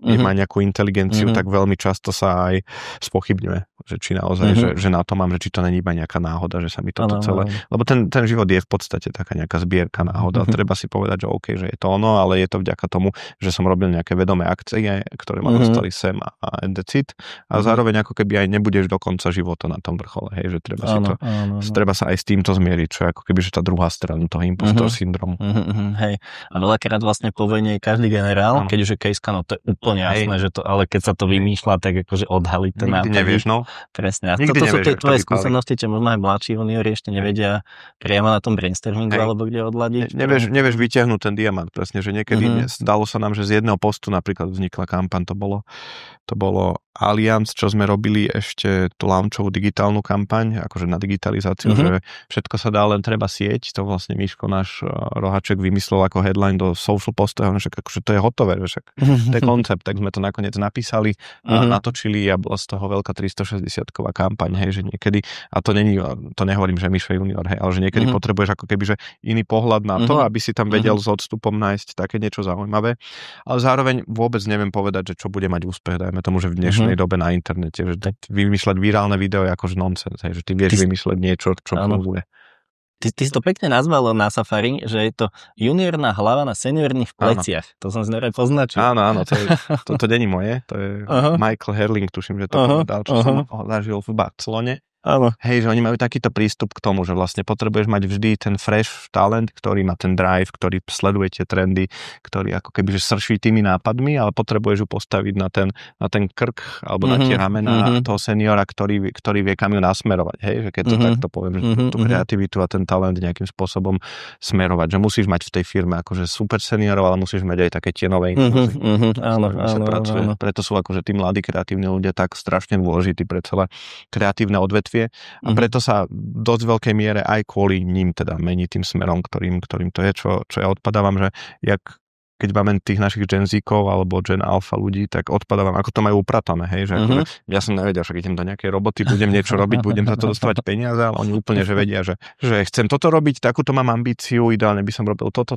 Speaker 3: má nejakú inteligenciu, tak veľmi často sa aj spochybňuje, že či naozaj, že na to mám, že či to není iba nejaká náhoda, že sa mi toto celé... Lebo ten život je v podstate taká nejaká zbierka náhoda. Treba si povedať, že OK, že je to ono, ale je to vďaka tomu, že som robil nejaké vedomé akcie, ktoré ma dostali sem a decid. A zároveň ako keby aj nebudeš do konca života na tom vrchole, hej, že treba si to... Treba sa aj s týmto zmieriť, čo je ako keby, že tá druhá strana toho impostor syndromu.
Speaker 4: Hej. A veľakrát vlastne po vojne každý generál, keď už je kejska, no to je úplne jasné, že to, ale keď sa to vymýšľa, tak akože odhaliť ten nápad.
Speaker 3: Nikdy nevieš, no.
Speaker 4: Presne. A toto sú tie tvoje skúsenosti, čo možno aj mladší juniori ešte nevedia priamo na tom brainstormingu, alebo kde odladiť.
Speaker 3: Nevieš vyťahnuť ten diamant, presne, že niekedy zdalo sa nám, že z jedného postu napríklad vznikla kampaň, to bolo Allianz, čo sme robili ešte tú launchovú digitálnu kampaň, akože na digitalizáciu, že všetko sa dá, len treba sieť, to vlastne Miško, náš rohaček, vymyslel ako headline do social postov, že akože to je hotové, že však to je koncept, tak sme to nakoniec napísali a natočili a bola z toho veľká 360-ková kampaň, hej, že niekedy, a to nehovorím, že Mišo junior, hej, ale že niekedy potrebuješ ako keby, že iný pohľad na to, aby si tam vedel s odstupom nájsť také niečo zaujímavé, ale zároveň vôbec neviem povedať, že čo bude mať úspech, dajme tomu, že v dnešnej dobe na internete, že vymýšľať virálne video je akože nonsense, že ty vieš vymýšľať niečo, čo funguje.
Speaker 4: Ty si to pekne nazval na Safari, že je to juniorná hlava na seniorných pleciach. To som si naozaj poznačil.
Speaker 3: Áno, to není moje, to je Michael Herling, tuším, že to povedal, čo som zažil v Barcelone.
Speaker 4: Áno.
Speaker 3: Hej, že oni majú takýto prístup k tomu, že vlastne potrebuješ mať vždy ten fresh talent, ktorý má ten drive, ktorý sleduje tie trendy, ktorý ako keby že srší tými nápadmi, ale potrebuješ ju postaviť na ten krk alebo na tie ramená toho seniora, ktorý vie kam ju nasmerovať. Hej, že keď to takto poviem, že tú kreativitu a ten talent nejakým spôsobom smerovať, že musíš mať v tej firme akože super seniorov, ale musíš mať aj také tie nové impulzy.
Speaker 4: Áno.
Speaker 3: Preto sú akože tí mladí kreatívni ľudia tak strašne dôležití pre celé kreatívne odvetvie. A preto sa v dosť veľkej miere aj kvôli ním teda mení tým smerom, ktorým to je, čo ja odpadávam, že keď máme tých našich Gen Z-kov alebo Gen Alpha ľudí, tak odpadávam, ako to majú upratané, hej, že akože, ja som nevedel, že idem do nejakej roboty, budem niečo robiť, budem za to dostávať peniaze, ale oni úplne, že vedia, že chcem toto robiť, takúto mám ambíciu, ideálne by som robil toto,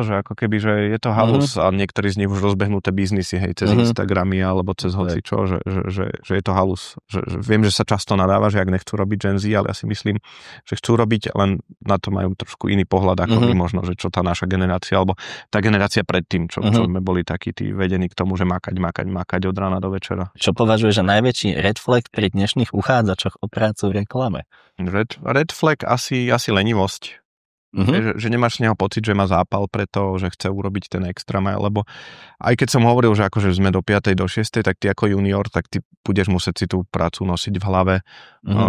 Speaker 3: že ako keby, že je to halus a niektorí z nich už rozbehnuté biznisy, hej, cez Instagramy alebo cez hocičo, že je to halus. Že viem, že sa často nadáva, že ak nechcú robiť Gen Z, ale ja si myslím, že chcú robiť, len na to majú trošku iný pohľad, ako my možno, že čo tá naša generácia, alebo tá generácia predtým, čo sme boli takí tí vedení k tomu, že makať od rána do večera.
Speaker 4: Čo považuješ za najväčší red flag pri dnešných uchádzačoch o prácu v reklame?
Speaker 3: Red flag asi lenivosť. Že nemáš z neho pocit, že má zápal preto, že chce urobiť ten extra mile, lebo aj keď som hovoril, že akože sme do 5. do 6. tak ty ako junior, tak ty budeš musieť si tú prácu nosiť v hlave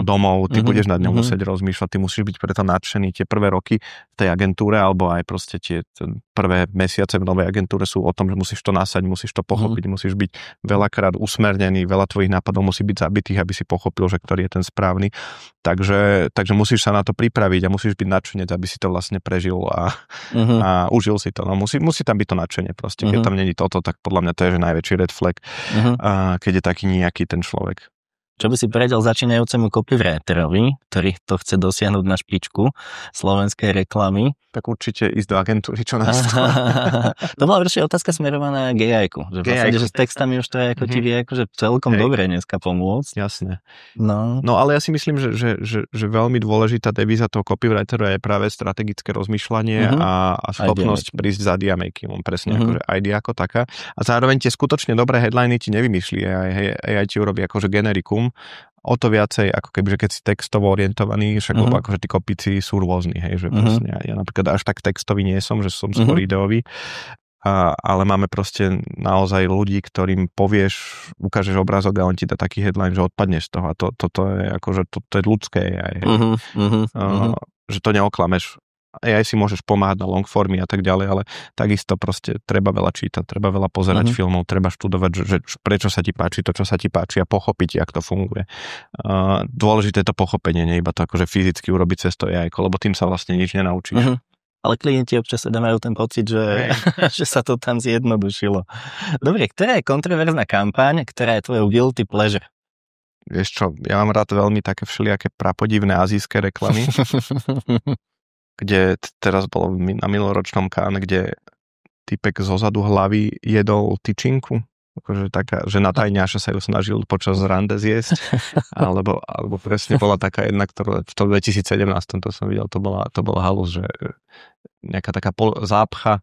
Speaker 3: domov, ty budeš nad ňou musieť rozmýšľať, ty musíš byť preto nadšený. Tie prvé roky v tej agentúre, alebo aj proste tie prvé mesiace v novej agentúre sú o tom, že musíš to nasať, musíš to pochopiť, musíš byť veľakrát usmernený, veľa tvojich nápadov musí byť zabitých, aby si pochopil, že ktorý je ten správny. Takže musíš sa na to pripraviť a musíš byť nadšenec, aby si to vlastne prežil a užil si to. No, musí tam byť to nadšenie proste. Keď tam není toto, tak podľa mňa to je že najväčší red flag, keď je taký nejaký ten človek.
Speaker 4: Čo by si povedal začínajúcemu copywriterovi, ktorý to chce dosiahnuť na špičku slovenskej reklamy?
Speaker 3: Tak určite ísť do agentúry, čo nás to.
Speaker 4: To bola určite otázka smerovaná k AI-ku. Že v podstate, že s textami už to je ako ti vie akože celkom dobre dneska pomôcť.
Speaker 3: Jasné.
Speaker 4: No
Speaker 3: ale ja si myslím, že veľmi dôležitá devíza toho copywritera je práve strategické rozmýšľanie a schopnosť prísť za idea-makingom. Presne akože idea ako taká. A zároveň tie skutočne dobré headliny ti nevymýšli. AI ti urobí akože generikum. O to viacej, ako keby, že keď si textovo orientovaný, však lebo akože tí kopíci sú rôzni, hej, že presne, ja napríklad až tak textový nie som, že som skôr ideový, ale máme proste naozaj ľudí, ktorým povieš, ukážeš obrázok a on ti dá taký headline, že odpadneš z toho a toto je akože, to je ľudské, že to neoklameš. AI si môžeš pomáhať na longformy a tak ďalej, ale takisto proste treba veľa čítať, treba veľa pozerať filmov, treba študovať, že prečo sa ti páči to, čo sa ti páči a pochopiť, jak to funguje. Dôležité je to pochopenie, nie iba to akože fyzicky urobiť cez to AI, lebo tým sa vlastne nič nenaučíš.
Speaker 4: Ale klienti občas teda majú ten pocit, že sa to tam zjednodušilo. Dobre, ktorá je kontroverzná kampaň, ktorá je tvojou guilty pleasure?
Speaker 3: Vieš čo, ja mám rád veľmi také všelijaké prapodivné azijské reklamy, kde teraz bolo na minuloročnom Cannes, kde typek zozadu hlavy jedol tyčinku, akože taká, že na tajňaša sa ju snažil počas rande zjesť, alebo presne bola taká jedna, ktorá v tom 2017 to som videl, to bola halus, že nejaká taká zápcha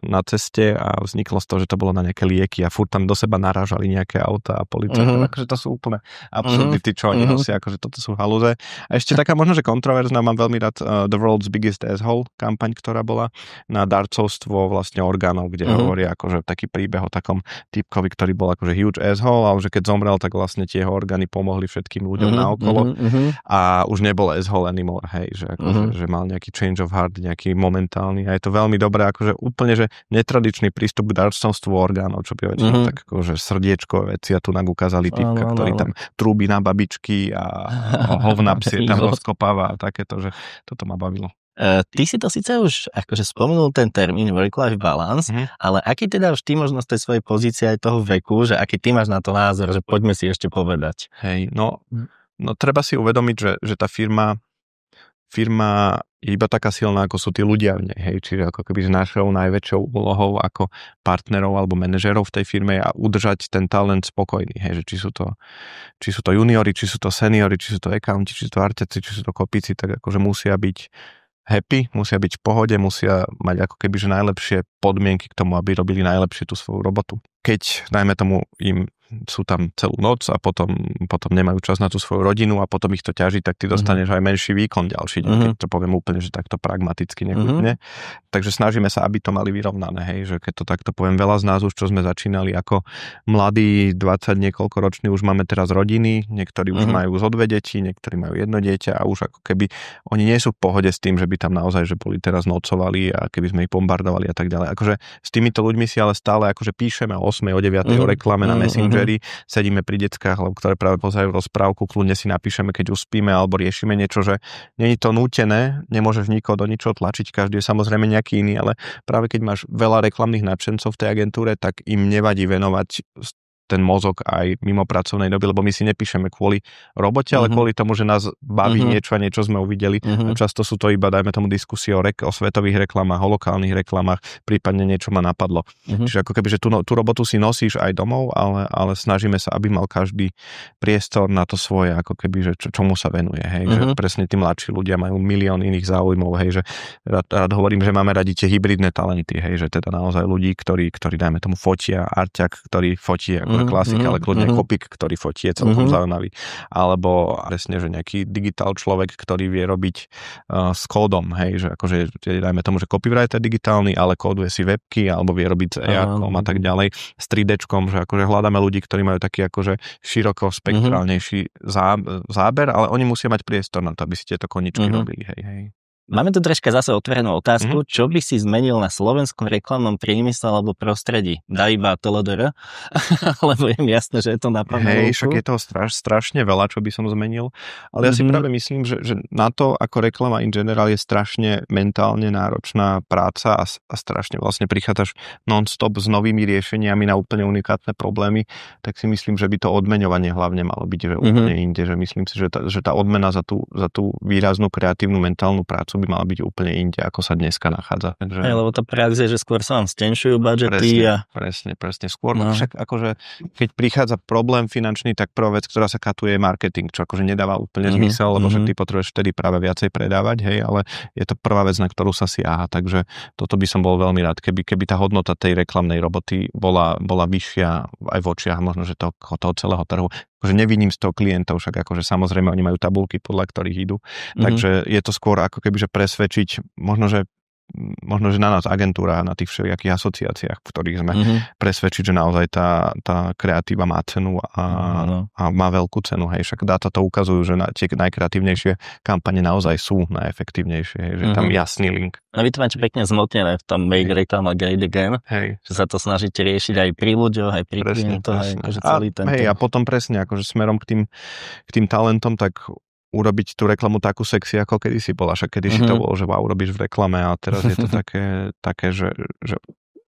Speaker 3: na ceste a vzniklo z toho, že to bolo na nejaké lieky a furt tam do seba narážali nejaké auta a policajti. Akože to sú úplne absurdity, čo oni nosia, akože toto sú halúze. A ešte taká možno, že kontroverzná, mám veľmi rád The World's Biggest Asshole kampaň, ktorá bola na darcovstvo vlastne orgánov, kde hovoria akože taký príbeh o takom typkovi, ktorý bol akože huge asshole, ale že keď zomrel, tak vlastne tie jeho orgány pomohli všetkým ľuďom naokolo a už nebol asshole anymore, hej, že akože, že mal nejaký change of heart, nejaký momentálny a je to veľmi dobré, akože úplne, že netradičný prístup k darcovstvu orgánov, čo by väčšinou tak akože srdiečkové veci a tu nám ukázali typka, ktorý tam trúbi na babičky a hovna psie tam rozkopáva a takéto, že toto ma bavilo.
Speaker 4: Ty si to síce už akože spomenul ten termín work-life balance, ale aký teda už ty možno z tej svojej pozície aj toho veku, že aký ty máš na to názor, že poďme si ešte povedať.
Speaker 3: Hej, no treba si uvedomiť, že tá firma je iba taká silná, ako sú tí ľudia v nej, hej, čiže ako keby s našou najväčšou úlohou ako partnerov alebo manažérov v tej firme a udržať ten talent spokojný, hej, že či sú to juniori, či sú to seniori, či sú to accounti, či sú to artici, či sú to kopíci, tak akože musia byť happy, musia byť v pohode, musia mať ako keby že najlepšie podmienky k tomu, aby robili najlepšie tú svoju robotu. Keď, dajme tomu, im sú tam celú noc a potom nemajú čas na tú svoju rodinu a potom ich to ťaží, tak ty dostaneš aj menší výkon ďalší deň, keď to poviem úplne, že takto pragmaticky nechutne. Takže snažíme sa, aby to mali vyrovnané, hej, že keď to takto poviem, veľa z nás už, čo sme začínali ako mladí, 20 niekoľko roční, už máme teraz rodiny, niektorí už majú zo 2 deti, niektorí majú 1 dieťa a už ako keby oni nie sú v pohode s tým, že by tam naozaj, že boli teraz nocovali a keby sme ich bombardovali a tak ďalej. Akože s týmito ľuďmi si ale stále akože píšeme o 8, o 9 o reklame na Messengeri, sedíme pri deckách, alebo ktoré práve pozerajú rozprávku, kľudne si napíšeme, keď uspíme alebo riešime niečo, že nie je to nútené, nemôžeš nikoho do ničoho tlačiť, každý je samozrejme nejaký iný, ale práve keď máš veľa reklamných nadšencov v tej agentúre, tak im nevadí venovať ten mozog aj mimo pracovnej doby, lebo my si nepíšeme kvôli robote, ale kvôli tomu, že nás baví niečo a niečo sme uvideli. A často sú to iba, dajme tomu, diskusie o svetových reklamách, o lokálnych reklamách, prípadne niečo ma napadlo. Čiže ako keby, že tú robotu si nosíš aj domov, ale snažíme sa, aby mal každý priestor na to svoje, ako keby, že čomu sa venuje. Hej? Že presne tí mladší ľudia majú milión iných záujmov, hej? Že rád hovorím, že máme radi tie hybridné talenty, hej? Že teda naozaj ľudí, ktorí dajme tomu fotia, arťak, ktorý fotí klasika, ale kľudne kopik, ktorý fotí, je celkom zaujímavý. Alebo presne, že nejaký digitál človek, ktorý vie robiť s kódom, hej, že akože dajme tomu, že copywriter digitálny, ale kóduje si webky, alebo vie robiť s AI-kom a tak ďalej, s 3Dčkom, že akože hľadáme ľudí, ktorí majú taký akože široko spektrálnejší záber, ale oni musia mať priestor na to, aby si tieto koničky robili, hej.
Speaker 4: Máme tu troška zase otvorenú otázku, čo by si zmenil na slovenskom reklamnom priemysle alebo prostredí? Dá iba TLDR? Lebo je jasné, že je to na pamätku.
Speaker 3: Hej, však je toho strašne veľa, čo by som zmenil, ale ja si práve myslím, že na to, ako reklama in general je strašne mentálne náročná práca a strašne vlastne prichádzaš non-stop s novými riešeniami na úplne unikátne problémy, tak si myslím, že by to odmeňovanie hlavne malo byť že úplne inde, že myslím si, že tá odmena za tú výraznú kreatívnu mentálnu prácu by mala byť úplne inde, ako sa dneska nachádza. Takže...
Speaker 4: lebo tá prax je, že skôr sa vám stenšujú budžety
Speaker 3: Presne. Skôr však akože, keď prichádza problém finančný, tak prvá vec, ktorá sa katuje, je marketing, čo akože nedáva úplne zmysel, lebo však ty potrebuješ vtedy práve viacej predávať, hej, ale je to prvá vec, na ktorú sa siaha, takže toto by som bol veľmi rád, keby tá hodnota tej reklamnej roboty bola vyššia aj v očiach možno, že toho celého trhu. Akože neviním z toho klientov, však akože samozrejme oni majú tabuľky, podľa ktorých idú. Takže je to skôr ako keby, že presvedčiť, možno, že možno, že na nás agentúra, na tých všelijakých asociáciách, v ktorých sme presvedčiť, že naozaj tá kreatíva má cenu a má veľkú cenu. Hej, však dáta to ukazujú, že tie najkreatívnejšie kampane naozaj sú najefektívnejšie, hej, že tam jasný link.
Speaker 4: No vy to máte pekne zmotnené v tom Make Reklama Great Again, že sa to snažíte riešiť aj pri ľuďoch, aj pri klientoch, aj akože celý tento.
Speaker 3: Hej, a potom presne, akože smerom k tým talentom, tak urobiť tú reklamu takú sexy, ako kedysi bola. Však kedysi to bolo, že urobíš v reklame a teraz je to také že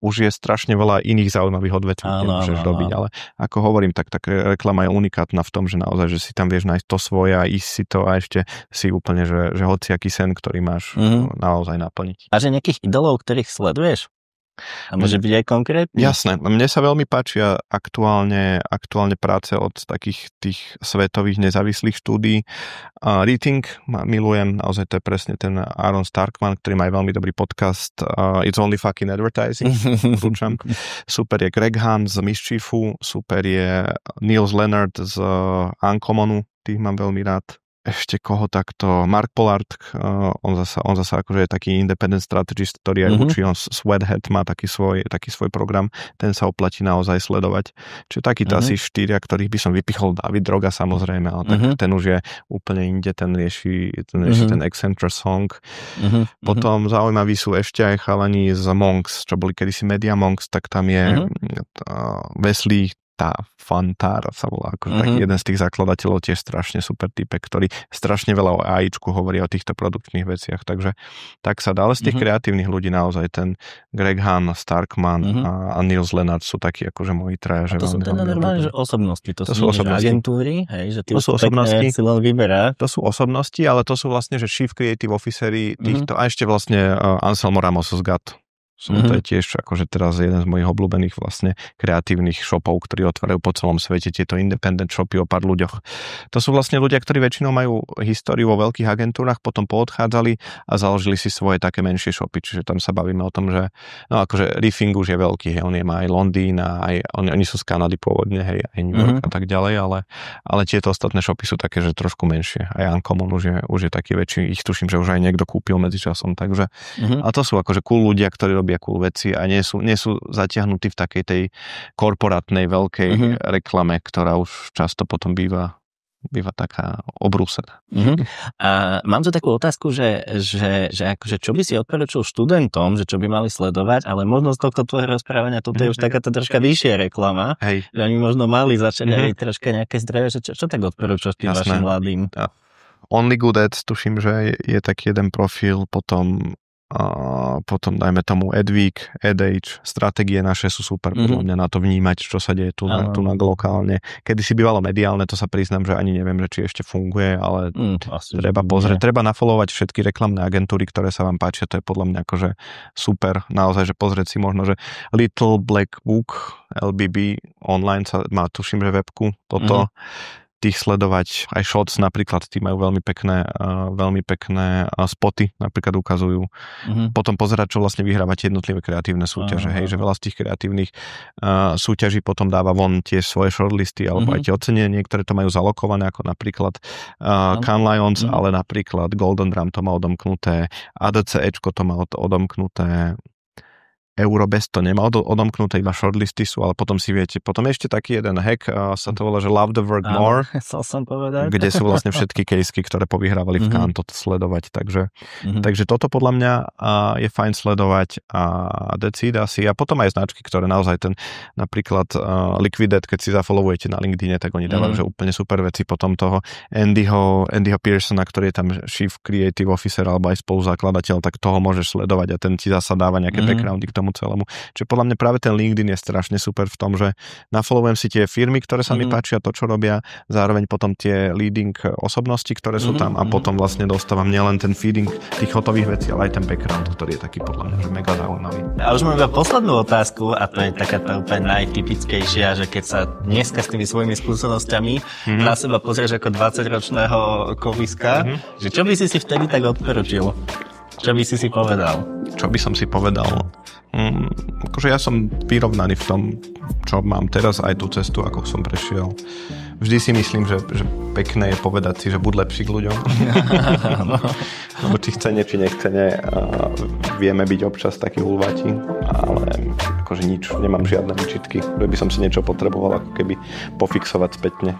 Speaker 3: už je strašne veľa iných zaujímavých odvetví, kde môžeš robiť, ale ako hovorím, tak reklama je unikátna v tom, že naozaj, že si tam vieš nájsť to svoje a ísť si to a ešte si úplne, že hociaký sen, ktorý máš naozaj naplniť.
Speaker 4: A že nejakých idolov, ktorých sleduješ? A môže byť aj konkrétne?
Speaker 3: Jasné. Mne sa veľmi páčia aktuálne práce od takých tých svetových nezávislých štúdií. Rating milujem, naozaj to je presne ten Aaron Starkman, ktorý má veľmi dobrý podcast It's Only Fucking Advertising. Super je Greg Hahn z Mischifu, super je Niels Lennart z Uncommonu, tých mám veľmi rád. Ešte koho takto, Mark Pollard, on zasa akože je taký independent strategist, ktorý aj učí, on Sweathead má taký svoj program, ten sa oplatí naozaj sledovať. Čiže takýto asi 4, ktorých by som vypichol, David Droga samozrejme, ale tak ten už je úplne inde, ten rieši ten Accenture Song. Potom zaujímaví sú ešte aj chalani z Monks, čo boli kedysi Media Monks, tak tam je Wesley Fantar sa volá, akože taký jeden z tých zakladateľov, tiež strašne super typek, ktorý strašne veľa o AIčku hovorí, o týchto produkčných veciach, takže tak sa dá, ale z tých kreatívnych ľudí naozaj ten Greg Hahn, Starkman a Niels Lennart sú takí akože moji traja.
Speaker 4: A to sú teda normálne, že osobnosti, to sú agentúry, hej, že ty sú osobnosti, si len vyberá.
Speaker 3: To sú osobnosti, ale to sú vlastne, že Chief Creative Officery týchto, a ešte vlastne Anselmo Ramos z GAT. To je tiež akože teraz jeden z mojich obľúbených vlastne kreatívnych shopov, ktorí otvárajú po celom svete tieto independent shopy o pár ľuďoch. To sú vlastne ľudia, ktorí väčšinou majú históriu vo veľkých agentúrach, potom poodchádzali a založili si svoje také menšie shopy, čiže tam sa bavíme o tom, že no akože Riffing už je veľký, hej, on má aj Londýn a aj oni sú z Kanady pôvodne, hej, aj New York a tak ďalej, ale tieto ostatné shopy sú také, že trošku menšie. Aj Uncommon už je taký väčší, ich tuším, že už aj niekto kúpil medzičasom, takže a to sú akože cool ľudia, ktorí robia cool veci a nie sú zatiahnutí v takej tej korporátnej veľkej reklame, ktorá už často potom býva taká obrúsená.
Speaker 4: A mám tu takú otázku, že akože čo by si odporučil študentom, že čo by mali sledovať, ale možno z tohto tvojho rozprávania toto je už takáto troška vyššia reklama, že oni možno mali začať aj troška nejaké zdroje, že čo tak odporúčaš tým vašim mladým?
Speaker 3: Only Good Ads, tuším, že je taký jeden profil, potom dajme tomu Adweek, AdAge, stratégie naše sú super podľa mňa na to vnímať, čo sa deje tu na lokálne. Kedy si bývalo mediálne, to sa priznám, že ani neviem, že či ešte funguje, ale treba pozrieť, treba nafollowovať všetky reklamné agentúry, ktoré sa vám páčia, to je podľa mňa akože super, naozaj, že pozrieť si možno, že Little Black Book, LBB online sa má, tuším, že webku, toto tých sledovať, aj Shots napríklad, tí majú veľmi pekné spoty, napríklad ukazujú. Potom pozerať, čo vlastne vyhrávať jednotlivé kreatívne súťaže, hej, že veľa z tých kreatívnych súťaží potom dáva von tiež svoje shortlisty, alebo aj tie ocenenia, niektoré to majú zalokované, ako napríklad Cannes Lions, ale napríklad Golden Drum to má odomknuté, ADCEčko to má odomknuté, Eurobest to nemá odomknuté, iba shortlisty sú, ale potom si viete, potom ešte taký jeden hack, sa to volá, že Love the Work More, kde sú vlastne všetky caseky, ktoré povyhrávali v Cannes, toto sledovať, takže toto podľa mňa je fajn sledovať a decída si, a potom aj značky, ktoré naozaj napríklad Liquidate, keď si zafollowujete na LinkedIne, tak oni dávajú, že úplne super veci, potom toho Andyho Pearsona, ktorý je tam Chief Creative Officer alebo aj spoluzakladateľ, tak toho môžeš sledovať a ten ti zasa dáva nejaké backgroundy k tomu celému. Čiže podľa mňa práve ten LinkedIn je strašne super v tom, že nafollowujem si tie firmy, ktoré sa mi páčia, to, čo robia, zároveň potom tie leading osobnosti, ktoré sú tam a potom vlastne dostávam nielen ten feeding tých hotových vecí, ale aj ten background, ktorý je taký podľa mňa že mega zaujímavý.
Speaker 4: A už mám iba poslednú otázku a to je taká tá úplne najtypickejšia, že keď sa dneska s tými svojimi skúsenosťami na seba pozrieš ako 20-ročného koviska, že čo by si vtedy tak odporučil? Čo by si povedal?
Speaker 3: Čo by som si povedal? Akože ja som vyrovnaný v tom, čo mám teraz, aj tú cestu, ako som prešiel. vždy si myslím, že pekné je povedať si, že buď lepší k ľuďom. Lebo či chcene, či nechcene, vieme byť občas takí hulváti, ale akože nič, nemám žiadne výčitky, že by som si niečo potreboval ako keby pofixovať spätne.